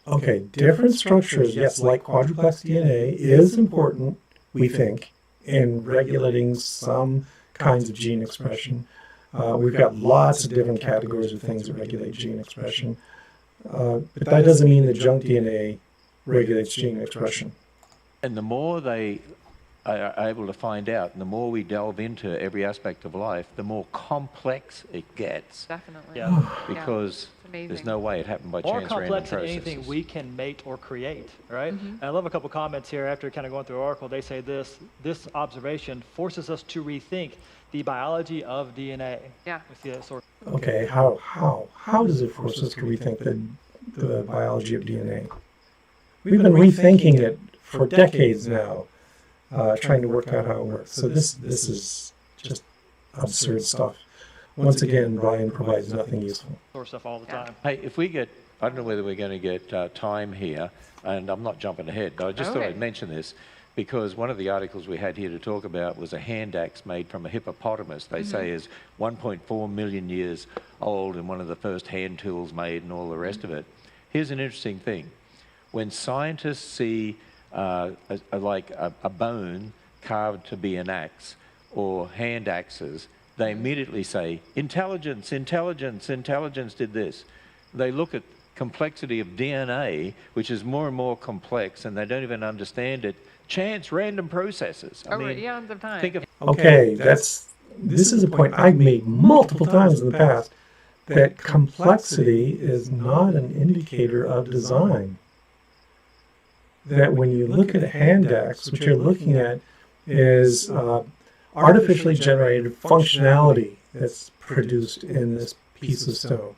Okay, different structures, yes, like quadruplex DNA is important, we think, in regulating some kinds of gene expression. We've got lots of different categories of things that regulate gene expression. But that doesn't mean that junk DNA regulates gene expression. And the more they are able to find out, and the more we delve into every aspect of life, the more complex it gets. Definitely. Yeah. Because It's amazing. there's no way it happened by More chance random complex than processes. anything we can mate or create, right? Mm-hmm. And I love a couple comments here after kind of going through the article. They say this observation forces us to rethink the biology of DNA. Yeah. We see that sort Okay, how does it force us to rethink the biology of DNA? We've been rethinking it for decades now, trying to work out how it works. So this is just absurd stuff. Once again, Brian provides nothing useful. of stuff all the Yeah. time. Hey, if we get, I don't know whether we're going to get time here, and I'm not jumping ahead, but I just thought Okay. I'd mention this because one of the articles we had here to talk about was a hand axe made from a hippopotamus. They say is 1.4 million years old and one of the first hand tools made and all the rest of it. Here's an interesting thing. When scientists see like a bone carved to be an axe or hand axes, they immediately say, intelligence, intelligence, intelligence did this. They look at complexity of DNA, which is more and more complex, and they don't even understand it. Chance, random processes. I Over mean, eons of time. think of Okay, this is a point I've made multiple times in the past, that complexity is not an indicator of design. That when you look at a hand axe, what you're looking at is artificially generated functionality that's produced in this piece of stone.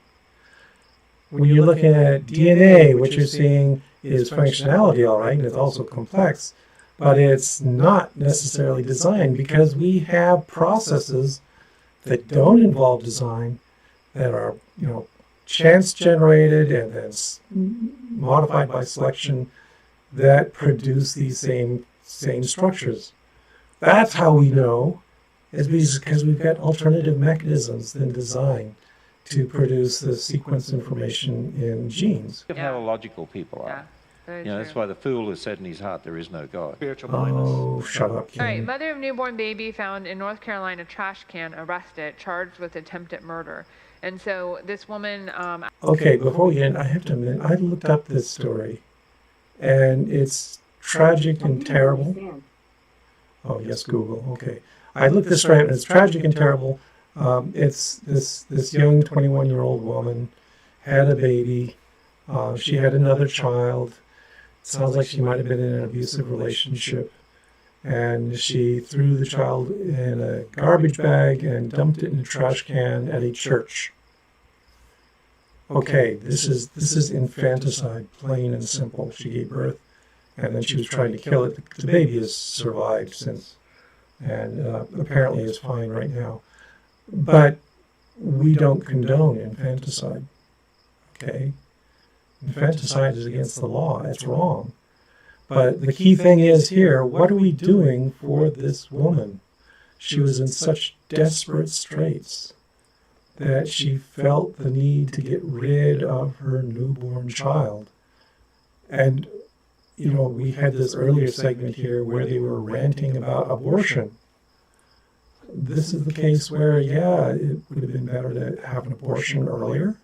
When you're looking at DNA, what you're seeing is functionality, all right, and it's also complex, but it's not necessarily design because we have processes that don't involve design that are, chance generated and then modified by selection that produce these same structures. That's how we know, is because we've got alternative mechanisms than design to produce the sequence information in genes. of how illogical people are. Yeah. Very That's true. why the fool has said in his heart, there is no God. Spiritual blindness. Oh, shut up, All right, Ken. mother of newborn baby found in North Carolina trash can, arrested, charged with attempted murder. And so this woman, Okay, before we end, I have to admit, I looked up this story, and it's tragic and terrible. Oh, yes, Google, okay. I looked this straight, and it's tragic and terrible. It's this young 21-year-old woman had a baby. She had another child. It sounds like she might have been in an abusive relationship. And she threw the child in a garbage bag and dumped it in a trash can at a church. Okay, this is infanticide, plain and simple. She gave birth, and then she was trying to kill it. The baby has survived since, and apparently is fine right now. But we don't condone infanticide. Okay, infanticide is against the law. It's wrong. But the key thing is here, what are we doing for this woman? She was in such desperate straits that she felt the need to get rid of her newborn child. And, we had this earlier segment here where they were ranting about abortion. This is the case where, it would have been better to have an abortion earlier.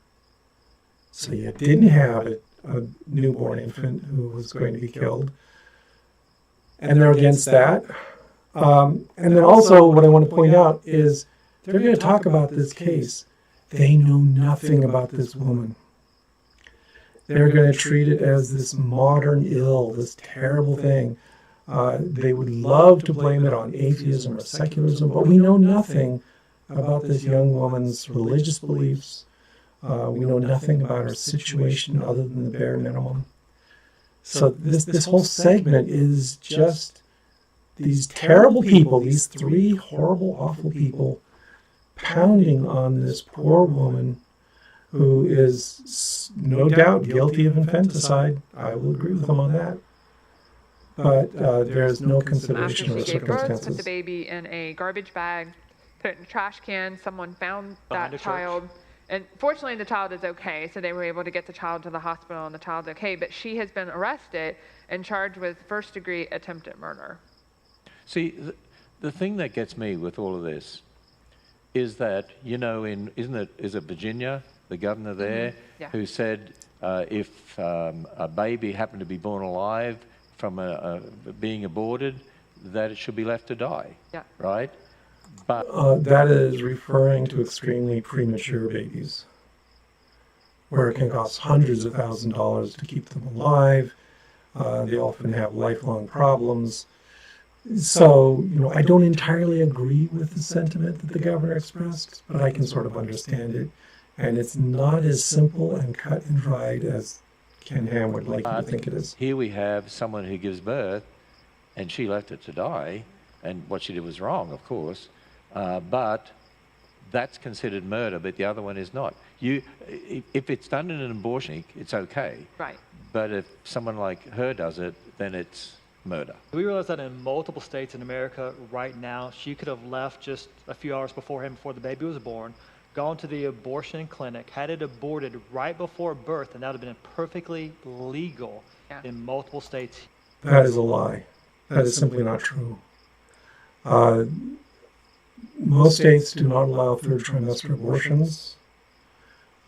So you didn't have a newborn infant who was going to be killed. And they're against that. And then also what I want to point out is they're going to talk about this case. They know nothing about this woman. They're going to treat it as this modern ill, this terrible thing. They would love to blame it on atheism or secularism, but we know nothing about this young woman's religious beliefs. We know nothing about her situation other than the bare minimum. So this whole segment is just these terrible people, these three horrible, awful people, pounding on this poor woman who is no doubt guilty of infanticide. I will agree with them on that. But there's no after consideration of she the gave birth, put the circumstances. baby in a garbage bag, put it in a trash can. Someone found Behind that a church. child And fortunately, the child is okay, so they were able to get the child to the hospital, and the child's okay. But she has been arrested and charged with first-degree attempted murder. See, the thing that gets me with all of this is that, you know, is it Virginia, the governor there, Yeah. who said if a baby happened to be born alive from being aborted, that it should be left to die, Yeah. right? But That is referring to extremely premature babies, where it can cost hundreds of thousands of dollars to keep them alive. They often have lifelong problems. So, you know, I don't entirely agree with the sentiment that the governor expressed, but I can sort of understand it. And it's not as simple and cut and dried as Ken Ham would like you to think it is. here we have someone who gives birth, and she left it to die, and what she did was wrong, of course, but that's considered murder, but the other one is not. If it's done in an abortion, it's okay. Right. But if someone like her does it, then it's murder. We realize that in multiple states in America right now, she could have left just a few hours beforehand, before the baby was born, gone to the abortion clinic, had it aborted right before birth, and that would have been perfectly legal in multiple states. That is a lie. That is simply not true. Most states do not allow third trimester abortions.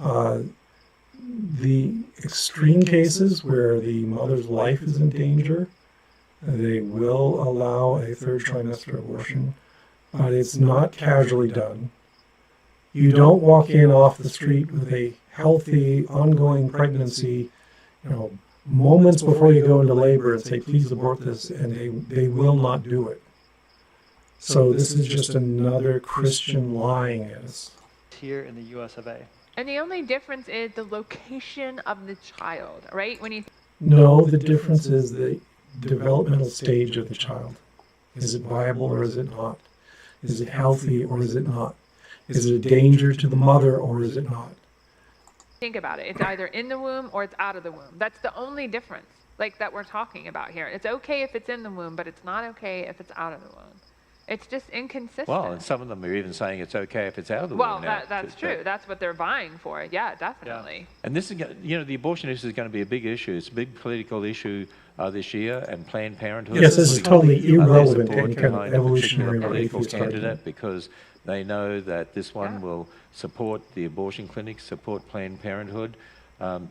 The extreme cases where the mother's life is in danger, they will allow a third trimester abortion, but it's not casually done. You don't walk in off the street with a healthy, ongoing pregnancy, you know, moments before you go into labor and say, please abort this, and they will not do it. So this is just another Christian lying at us. Here in the US of A. And the only difference is the location of the child, right? When you No, the difference is the developmental stage of the child. Is it viable or is it not? Is it healthy or is it not? Is it a danger to the mother or is it not? think about it, it's either in the womb or it's out of the womb. That's the only difference, like, that we're talking about here. It's okay if it's in the womb, but it's not okay if it's out of the womb. It's just inconsistent. Well, and some of them are even saying it's okay if it's out of the Well, womb now. that's true. That's what they're vying for. Yeah, definitely. And this is, you know, the abortion issue is going to be a big issue. It's a big political issue this year, and Planned Parenthood. Yes, this is totally irrelevant to support any kind of behind a evolutionary particular or political atheist candidate argument. because they know that this one Yeah. will support the abortion clinics, support Planned Parenthood.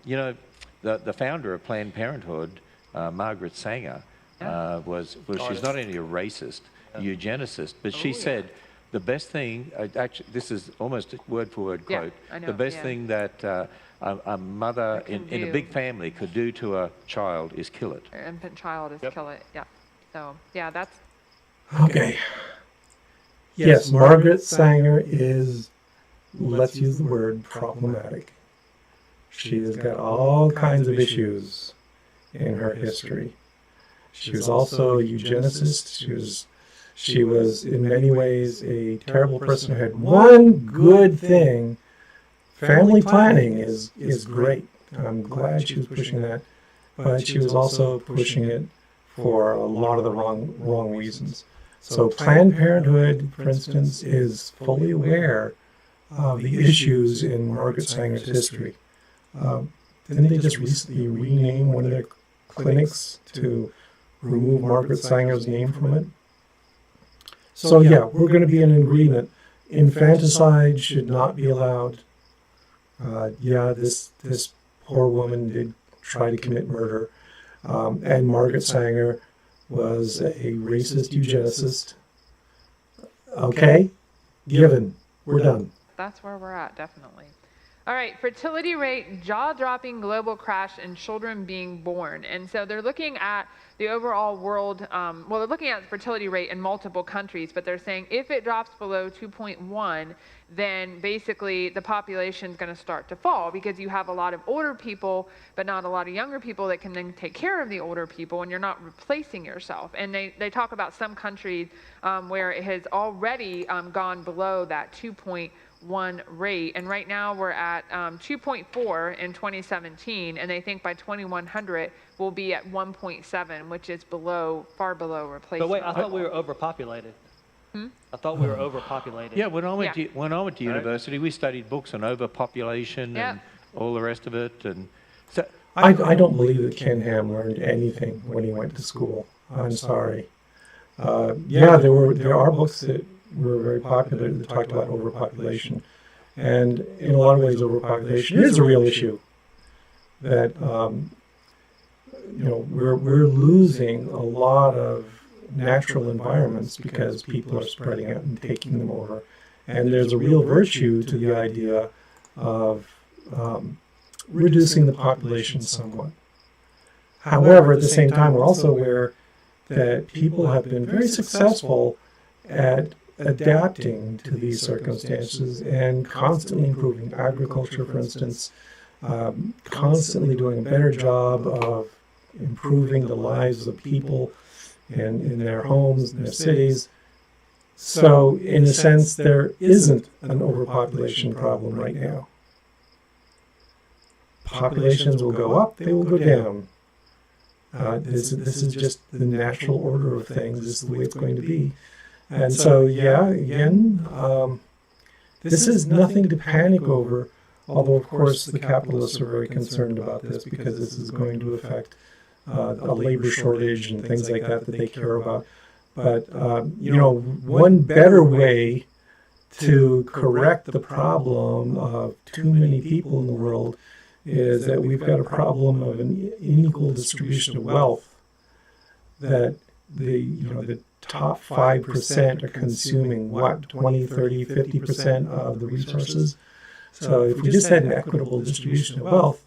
You know, the founder of Planned Parenthood, Margaret Sanger, she's not only a racist, eugenicist, but she said the best thing, actually, this is almost a word-for-word Yeah, quote, I know, the best yeah. thing that a mother in a do. big family could do to a child is kill it. Our infant child is kill it. Yeah. So, yeah, that's Okay. Yes, Margaret Sanger is, let's use the word, problematic. She has got all kinds of issues in her history. She was also a eugenicist. She was in many ways a terrible person who had one good thing. Family planning is great. I'm glad she was pushing that, but she was also pushing it for a lot of the wrong reasons. So Planned Parenthood, for instance, is fully aware of the issues in Margaret Sanger's history. Didn't they just recently rename one of their clinics to remove Margaret Sanger's name from it? So yeah, we're going to be in agreement. Infanticide should not be allowed. This poor woman did try to commit murder. And Margaret Sanger was a racist eugenicist. Okay, given. We're done. that's where we're at, definitely. All right, fertility rate, jaw-dropping global crash in children being born. And so they're looking at the overall world, well, they're looking at the fertility rate in multiple countries, but they're saying if it drops below 2.1, then basically the population is going to start to fall because you have a lot of older people, but not a lot of younger people that can then take care of the older people, and you're not replacing yourself. And they talk about some countries where it has already gone below that 2.1 rate, and right now we're at 2.4 in 2017, and they think by 2100 we'll be at 1.7, which is far below replacement. But wait, I thought we were overpopulated. I thought we were overpopulated. Yeah, when I went Yeah. to university, we studied books on overpopulation Yeah. and all the rest of it. And so, I don't believe that Ken Ham learned anything when he went to school. I'm sorry. Yeah, there are books that were very popular that talked about overpopulation, and in a lot of ways, overpopulation is a real issue. That we're losing a lot of natural environments because people are spreading out and taking them over, and there's a real virtue to the idea of reducing the population somewhat. However, at the same time, we're also aware that people have been very successful at adapting to these circumstances and constantly improving agriculture, for instance, constantly doing a better job of improving the lives of people in their homes, in their cities. So, in a sense, there isn't an overpopulation problem right now. Populations will go up, they will go down. This is just the natural order of things. This is the way it's going to be. And so, yeah, again, this is nothing to panic over, although, of course, the capitalists are very concerned about this because this is going to affect a labor shortage and things like that that they care about. But, one better way to correct the problem of too many people in the world is that we've got a problem of an unequal distribution of wealth, that the top 5% are consuming, 20, 30, 50% of the resources. So if we just had an equitable distribution of wealth,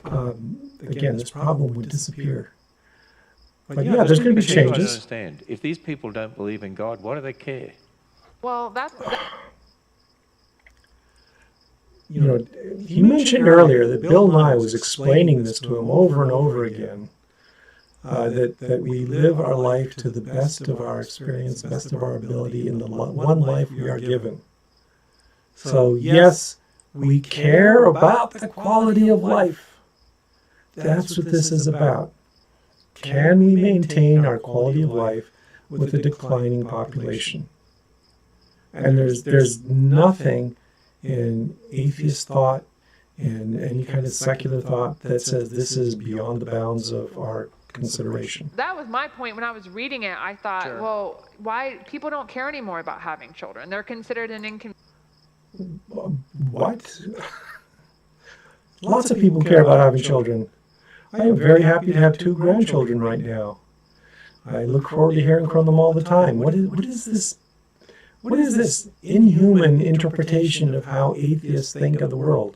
again, this problem would disappear. But yeah, there's going to be I don't changes. understand. If these people don't believe in God, why do they care? Well, He mentioned earlier that Bill Nye was explaining this to him over and over again, that we live our life to the best of our experience, best of our ability in the one life we are given. So yes, we care about the quality of life. That's what this is about. Can we maintain our quality of life with a declining population? And there's nothing in atheist thought, in any kind of secular thought, that says this is beyond the bounds of our consideration. that was my point when I was reading it. I thought, Sure. well, why people don't care anymore about having children? They're considered an inconvenience. What? Lots of people care about having children. I am very happy to have 2 grandchildren right now. I look forward to hearing from them all the time. What is this? What is this inhuman interpretation of how atheists think of the world?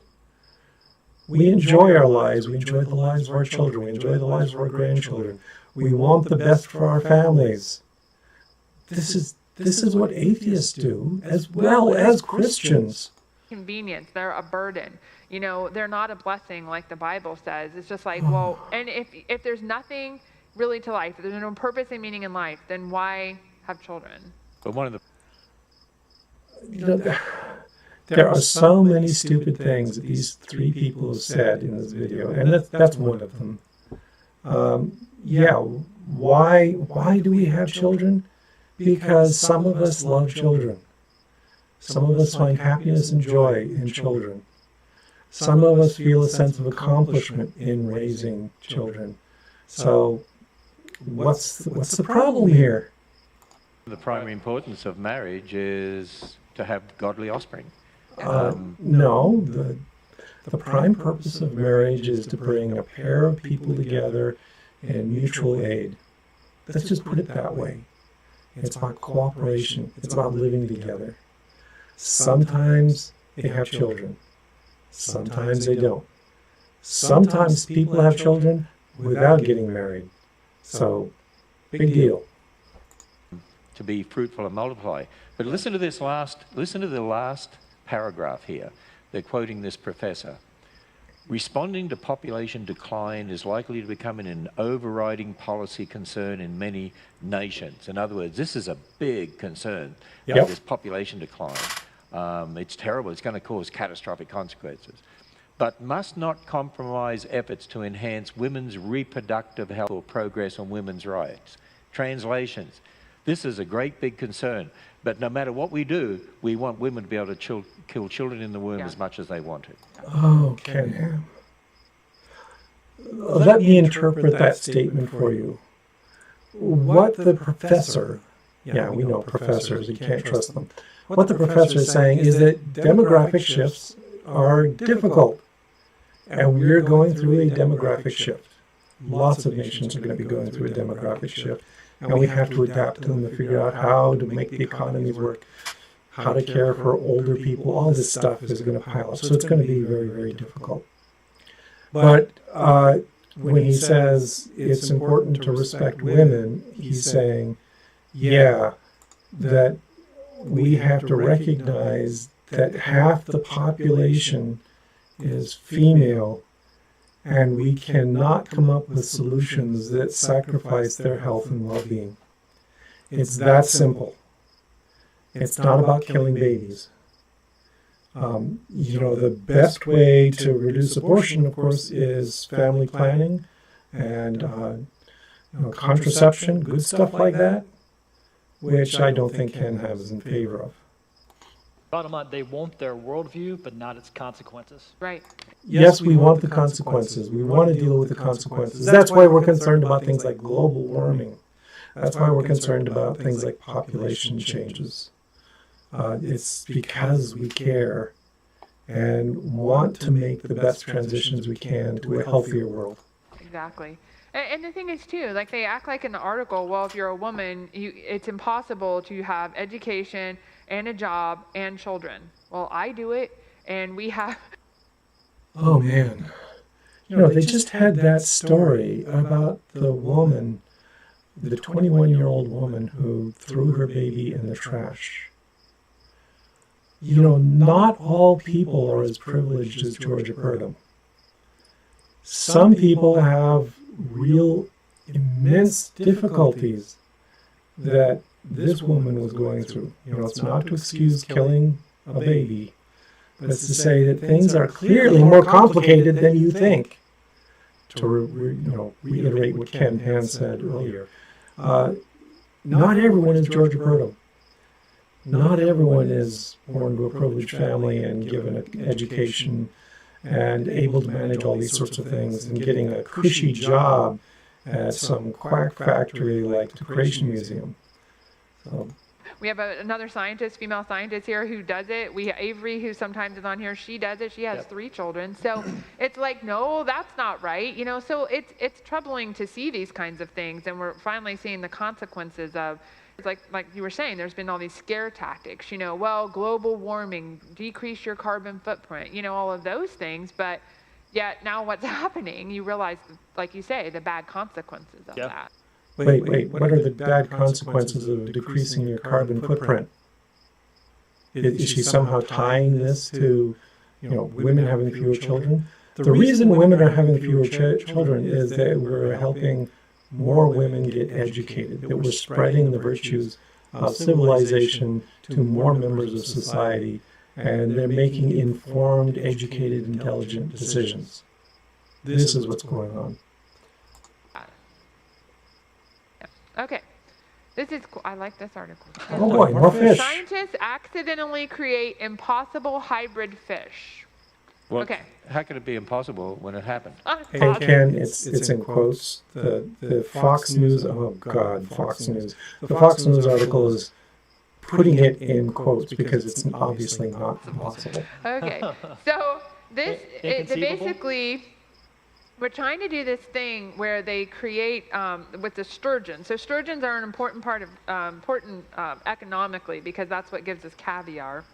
We enjoy our lives. We enjoy the lives of our children. We enjoy the lives of our grandchildren. We want the best for our families. This is what atheists do, as well as Christians. Convenience. They're a burden. They're not a blessing like the Bible says. It's just like, well, and if there's nothing really to life, if there's no purpose and meaning in life, then why have children? But one of the There are so many stupid things that these 3 people have said in this video, and that's one of them. Why do we have children? Because some of us love children. Some of us find happiness and joy in children. Some of us feel a sense of accomplishment in raising children. So, what's the problem here? The primary importance of marriage is to have godly offspring. No, the prime purpose of marriage is to bring a pair of people together in mutual aid. Let's just put it that way. It's about cooperation. It's about living together. Sometimes they have children. Sometimes they don't. Sometimes people have children without getting married. So, big deal. To be fruitful and multiply. But listen to the last paragraph here. They're quoting this professor. Responding to population decline is likely to become an overriding policy concern in many nations. In other words, this is a big concern, this population decline. It's terrible. It's going to cause catastrophic consequences. But must not compromise efforts to enhance women's reproductive health or progress on women's rights. Translations. This is a great big concern. But no matter what we do, we want women to be able to kill children in the womb as much as they want to. Oh, Ken Ham. Let me interpret that statement for you. What the professor, yeah, we know professors, you can't trust them. What the professor is saying is that demographic shifts are difficult. And we're going through a demographic shift. Lots of nations are going to be going through a demographic shift. And we have to adapt to them to figure out how to make the economies work, how to care for older people. All this stuff is going to pile up. So it's going to be very, very difficult. But when he says it's important to respect women, he's saying, yeah, that we have to recognize that half the population is female, and we cannot come up with solutions that sacrifice their health and well-being. It's that simple. It's not about killing babies. The best way to reduce abortion, of course, is family planning and contraception, good stuff like that, which I don't think Ken Ham is in favor of. Bottom line, they want their worldview, but not its consequences. Right. Yes, we want the consequences. We want to deal with the consequences. That's why we're concerned about things like global warming. That's why we're concerned about things like population changes. It's because we care and want to make the best transitions we can to a healthier world. Exactly. And the thing is, too, like they act like in the article, well, if you're a woman, it's impossible to have education and a job and children. Well, I do it, and we have... Oh, man. They just had that story about the woman, the 21-year-old woman who threw her baby in the trash. Not all people are as privileged as Georgia Purdom. Some people have real immense difficulties that this woman was going through. It's not to excuse killing a baby, but it's to say that things are clearly more complicated than you think. To reiterate what Ken Ham said earlier, not everyone is Georgia Purdom. Not everyone is born to a privileged family and given an education and able to manage all these sorts of things and getting a cushy job at some quack factory like the Creation Museum. So. We have another scientist, female scientist here who does it. We have Avery, who sometimes is on here. She does it. She has 3 children. So it's like, no, that's not right. So it's troubling to see these kinds of things. And we're finally seeing the consequences of, like you were saying, there's been all these scare tactics, global warming, decrease your carbon footprint, all of those things. But yet now what's happening, you realize, like you say, the bad consequences of that. Wait, what are the bad consequences of decreasing your carbon footprint? Is she somehow tying this to, women having fewer children? The reason women are having fewer children is that we're helping more women get educated, that we're spreading the virtues of civilization to more members of society, and they're making informed, educated, intelligent decisions. This is what's going on. Okay. This is cool. I like this article. Oh boy, more fish. Scientists accidentally create impossible hybrid fish. Well, okay. How could it be impossible when it happened? Hey, Ken, it's in quotes. The Fox News, oh God, Fox News. The Fox News article is putting it in quotes because it's obviously not impossible. Okay. So basically, we're trying to do this thing where they create with the sturgeon. So sturgeons are an important part of economically because that's what gives us caviar.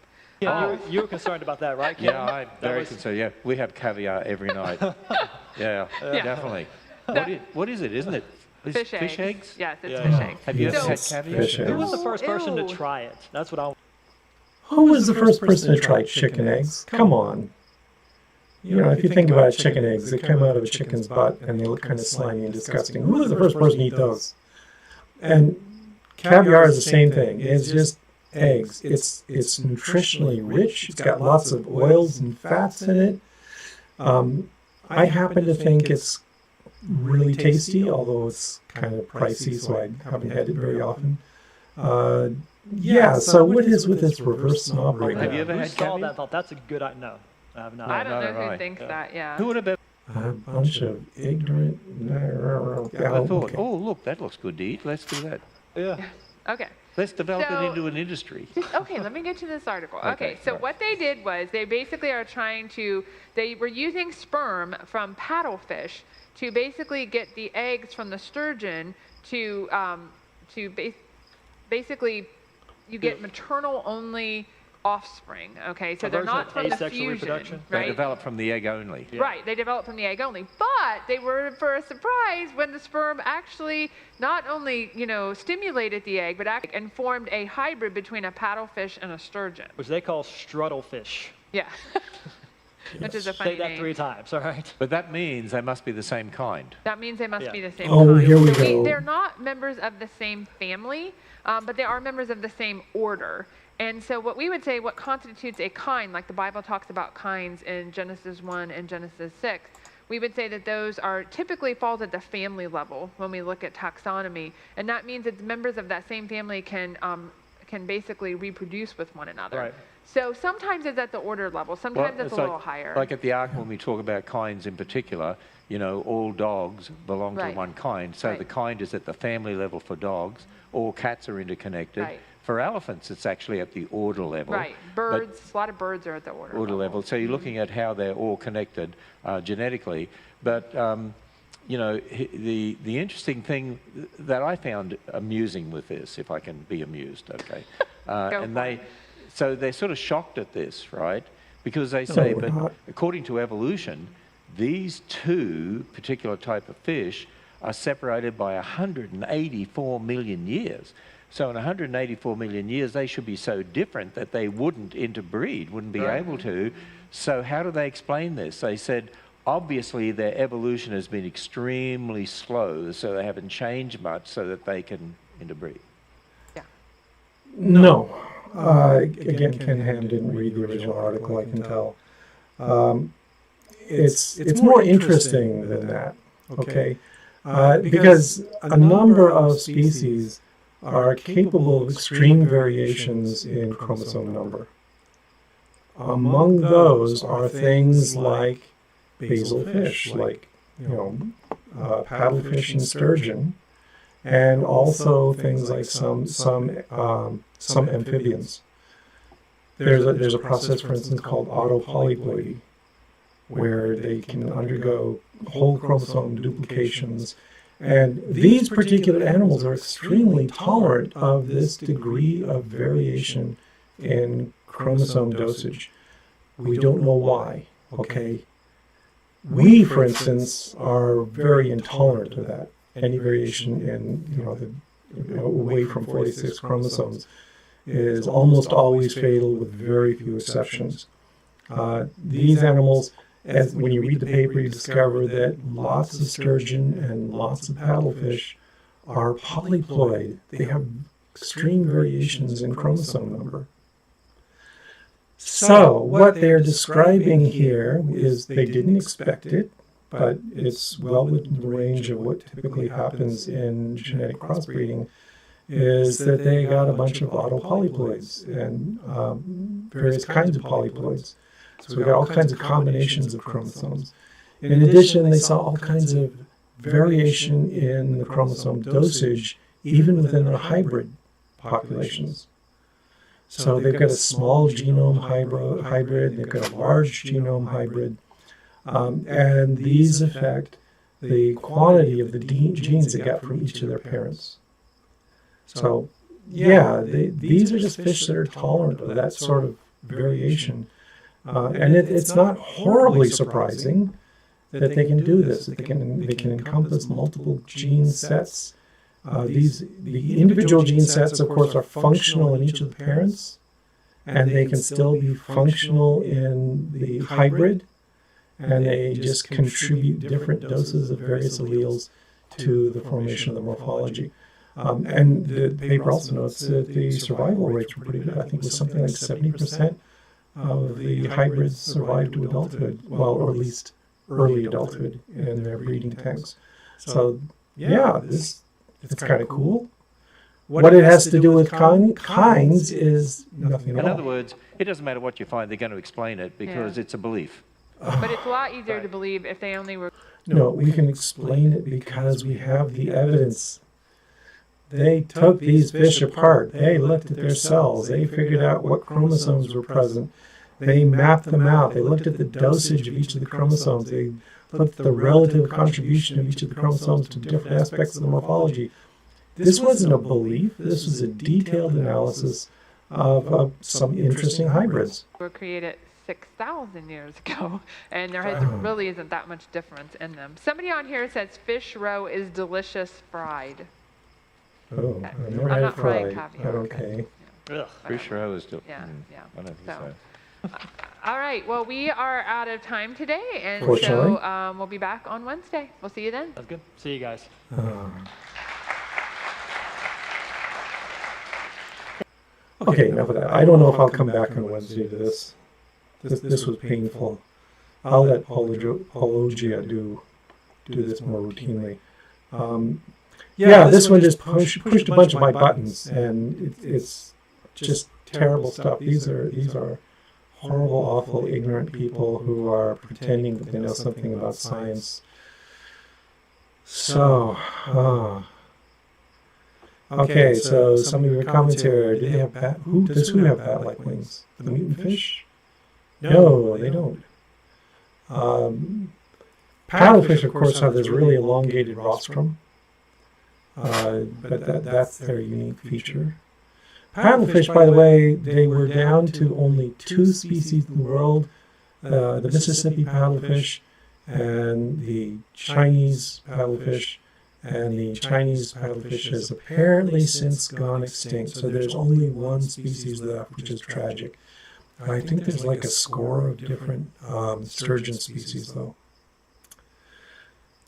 Yeah, you were concerned about that, right, Ken? Yeah, I'm very concerned. Yeah, we have caviar every night. Yeah, definitely. What is it? Isn't it? Fish eggs? Yes, it's fish eggs. Have you ever had caviar? Who was the first person to try it? That's what I. Who was the first person to try chicken eggs? Come on. If you think about chicken eggs, they come out of a chicken's butt and they look kind of slimy and disgusting. Who was the first person to eat those? And caviar is the same thing. It's just eggs. It's nutritionally rich. It's got lots of oils and fats in it. I happen to think it's really tasty, although it's kind of pricey, so I haven't had it very often. Yeah, so what is with this reverse knob Oh, rig? Have you ever Who had saw caviar? that and thought that's a good idea? No, I have not. I don't know no, who right. thinks Yeah. that. Yeah. Who would have ever? A bunch of ignorant. I thought, Okay. oh, look, that looks good to eat. Let's do that. Yeah. Okay. Let's develop So- it into an industry. Okay, let me get to this article. Okay, so right. what they did was they basically are trying to, they were using sperm from paddlefish to basically get the eggs from the sturgeon to basically you get maternal only offspring. Okay, so A they're version not of from the asexual fusion, reproduction? They right? develop from the egg only. Yeah. Right, they developed from the egg only, but they were for a surprise when the sperm actually not only, stimulated the egg, but and formed a hybrid between a paddlefish and a sturgeon. Which they call struttlefish. Yeah, which is a funny Say that name. 3 times, all right? But that means they must be the same kind. That means they must Yeah. be the same Oh, kind. here we So go. they're not members of the same family, but they are members of the same order. And so what we would say, what constitutes a kind, like the Bible talks about kinds in Genesis 1 and Genesis 6, we would say that those are typically falls at the family level when we look at taxonomy. And that means that the members of that same family can basically reproduce with one another. Right. So sometimes it's at the order level, sometimes it's a little higher. Like at the Ark, when we talk about kinds in particular, all dogs belong Right. to one kind. So Right. the kind is at the family level for dogs. All cats are interconnected. Right. For elephants, it's actually at the order level. Right, birds, a lot of birds are at the order level. So you're looking at how they're all connected genetically. But the interesting thing that I found amusing with this, if I can be amused, okay, and for it. so they're sort of shocked at this, right? Because they say, we're but not. according to evolution, these two particular type of fish are separated by 184 million years. So in 184 million years, they should be so different that they wouldn't interbreed, wouldn't be Right. able to. So how do they explain this? They said, obviously their evolution has been extremely slow, so they haven't changed much so that they can interbreed. No. Again, Ken Ham didn't read the original article, I can tell. It's more interesting than that, okay? Because a number of species are capable of extreme variations in chromosome number. Among those are things like basal fish, like paddlefish and sturgeon, and also things like some amphibians. There's a process, for instance, called autopolyploidy, where they can undergo whole chromosome duplications. And these particular animals are extremely tolerant of this degree of variation in chromosome dosage. We don't know why, okay? We, for instance, are very intolerant of that. Any variation in, away from 46 chromosomes is almost always fatal with very few exceptions. These animals, when you read the paper, you discover that lots of sturgeon and lots of paddlefish are polyploid. They have extreme variations in chromosome number. So what they're describing here is they didn't expect it, but it's well within the range of what typically happens in genetic crossbreeding, is that they got a bunch of autopolyploids and various kinds of polyploids. So we got all kinds of combinations of chromosomes. In addition, they saw all kinds of variation in the chromosome dosage, even within their hybrid populations. So they've got a small genome hybrid, they've got a large genome hybrid, and these affect the quantity of the genes they got from each of their parents. So, yeah, these are just fish that are tolerant of that sort of variation. And it's not horribly surprising that they can do this, that they can encompass multiple gene sets. The individual gene sets, of course, are functional in each of the parents, and they can still be functional in the hybrid, and they just contribute different doses of various alleles to the formation of the morphology. And the paper also notes that the survival rates were pretty good. I think it was something like 70% of the hybrids survived to adulthood, well, or at least early adulthood in their breeding tanks. So, yeah, it's kind of cool. What it has to do with kinds is nothing at In other all. words, it doesn't matter what you find, they're going to explain it because Yeah. it's a belief. But it's a lot easier to believe if they only were. No, we can explain it because we have the evidence. They took these fish apart. They looked at their cells. They figured out what chromosomes were present. They mapped them out. They looked at the dosage of each of the chromosomes. They looked at the relative contribution of each of the chromosomes to different aspects of the morphology. This wasn't a belief. This was a detailed analysis of some interesting hybrids. Were created 6,000 years ago, and there really isn't that much difference in them. Somebody on here says fish roe is delicious fried. Oh, I've never I'm had not frying fried. caviar. Okay. Ugh. Fish roe is still. Yeah, yeah. I don't think So- so. All right, well, we are out of time today, and Fortunately. so we'll be back on Wednesday. We'll see you then. That's good. See you guys. Okay, enough of that. I don't know if I'll come back on Wednesday to this. This was painful. I'll let Paulogia do this more routinely. Yeah, this one just pushed a bunch of my buttons, and it's just terrible stuff. These are horrible, awful, ignorant people who are pretending that they know something about science. So, okay, so some of your comments here, do they have does who have bat-like wings? The mutant fish? No, they don't. Paddlefish, of course, have this really elongated rostrum, but that's their unique feature. Paddlefish, by the way, they were down to only 2 species in the world, the Mississippi paddlefish and the Chinese paddlefish. And the Chinese paddlefish has apparently since gone extinct. So there's only 1 species left, which is tragic. I think there's like a score of different sturgeon species, though.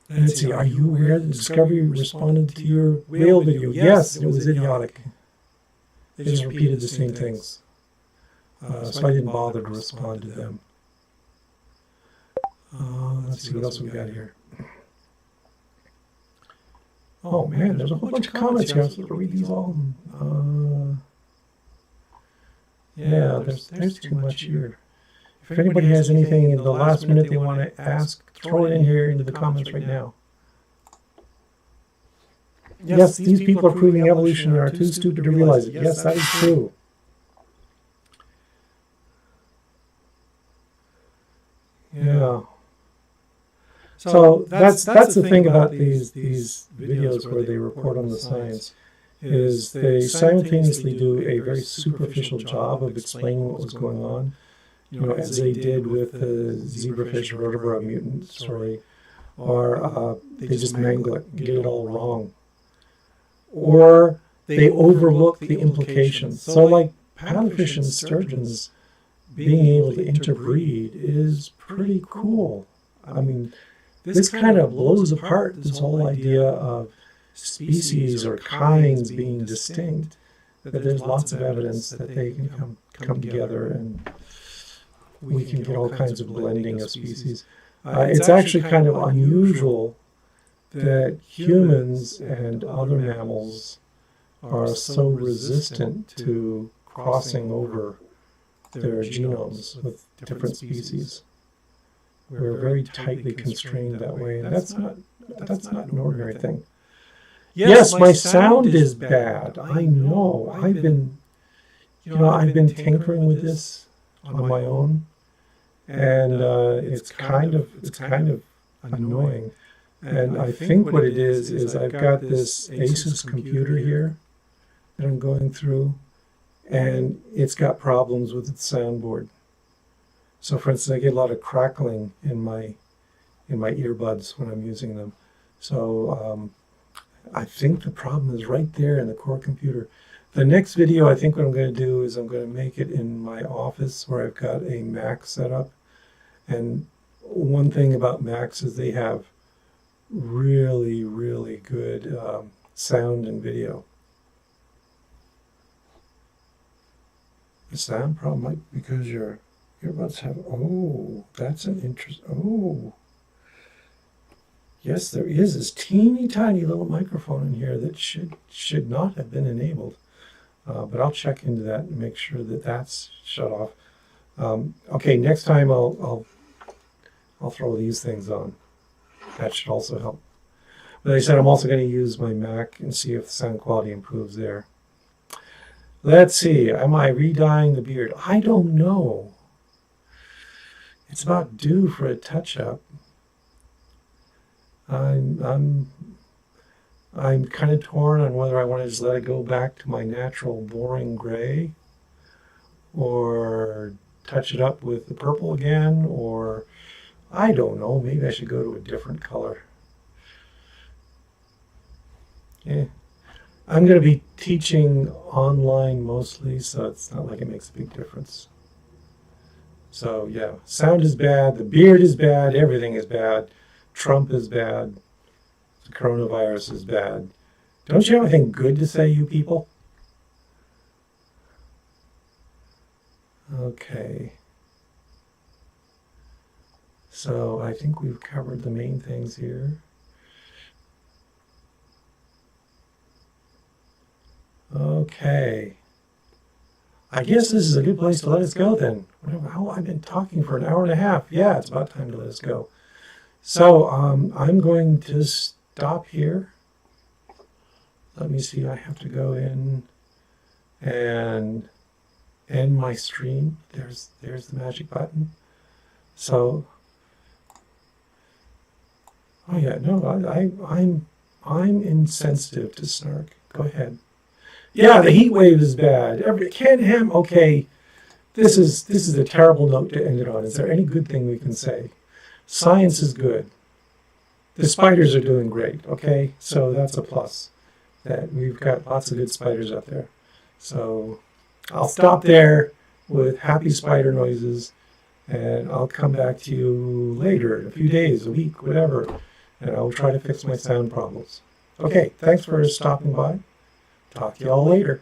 Let's see, are you aware that Discovery responded to your whale video? Yes, it was idiotic. They just repeated the same things. So I didn't bother to respond to them. Let's see what else we got here. Oh man, there's a whole bunch of comments here. I was going to read these all. Yeah, there's too much here. If anybody has anything in the last minute they want to ask, throw it in here into the comments right now. Yes, these people are proving evolution and are too stupid to realize it. Yes, that is true. Yeah. So that's the thing about these videos where they report on the science, is they simultaneously do a very superficial job of explaining what was going on, as they did with the zebrafish vertebrae mutant story, or they just mangle it, get it all wrong, or they overlook the implications. So like paddlefish and sturgeons being able to interbreed is pretty cool. I mean, this kind of blows apart this whole idea of species or kinds being distinct, that there's lots of evidence that they can come together and we can get all kinds of blending of species. It's actually kind of unusual that humans and other mammals are so resistant to crossing over their genomes with different species. We're very tightly constrained that way, and that's not an ordinary thing. Yes, my sound is bad. I know. I've been tinkering with this on my own, and it's kind of annoying. And I think what it is I've got this Asus computer here that I'm going through, and it's got problems with its soundboard. So, for instance, I get a lot of crackling in my earbuds when I'm using them. So I think the problem is right there in the core computer. The next video, I think what I'm going to do is I'm going to make it in my office where I've got a Mac set up. And one thing about Macs is they have really, really good sound and video. The sound problem might be because your earbuds have, that's an interest, Yes, there is this teeny tiny little microphone in here that should not have been enabled. But I'll check into that and make sure that that's shut off. Okay, next time I'll throw these things on. That should also help. But I said I'm also going to use my Mac and see if the sound quality improves there. Let's see. Am I re-dyeing the beard? I don't know. It's about due for a touch-up. I'm kind of torn on whether I want to just let it go back to my natural boring gray, or touch it up with the purple again, or I don't know. Maybe I should go to a different color. Yeah. I'm going to be teaching online mostly, so it's not like it makes a big difference. So yeah, sound is bad, the beard is bad, everything is bad. Trump is bad. The coronavirus is bad. Don't you have anything good to say, you people? Okay. So I think we've covered the main things here. Okay. I guess this is a good place to let us go then. How I've been talking for an hour and a half. Yeah, it's about time to let us go. So I'm going to stop here. Let me see, I have to go in and end my stream. There's the magic button. So, oh yeah, no, I'm insensitive to snark. Go ahead. Yeah, the heat wave is bad. Okay, this is a terrible note to end it on. Is there any good thing we can say? Science is good. The spiders are doing great, okay? So that's a plus. That we've got lots of good spiders out there. So I'll stop there with happy spider noises, and I'll come back to you later, in a few days, a week, whatever, and I'll try to fix my sound problems. Okay, thanks for stopping by. Talk to y'all later.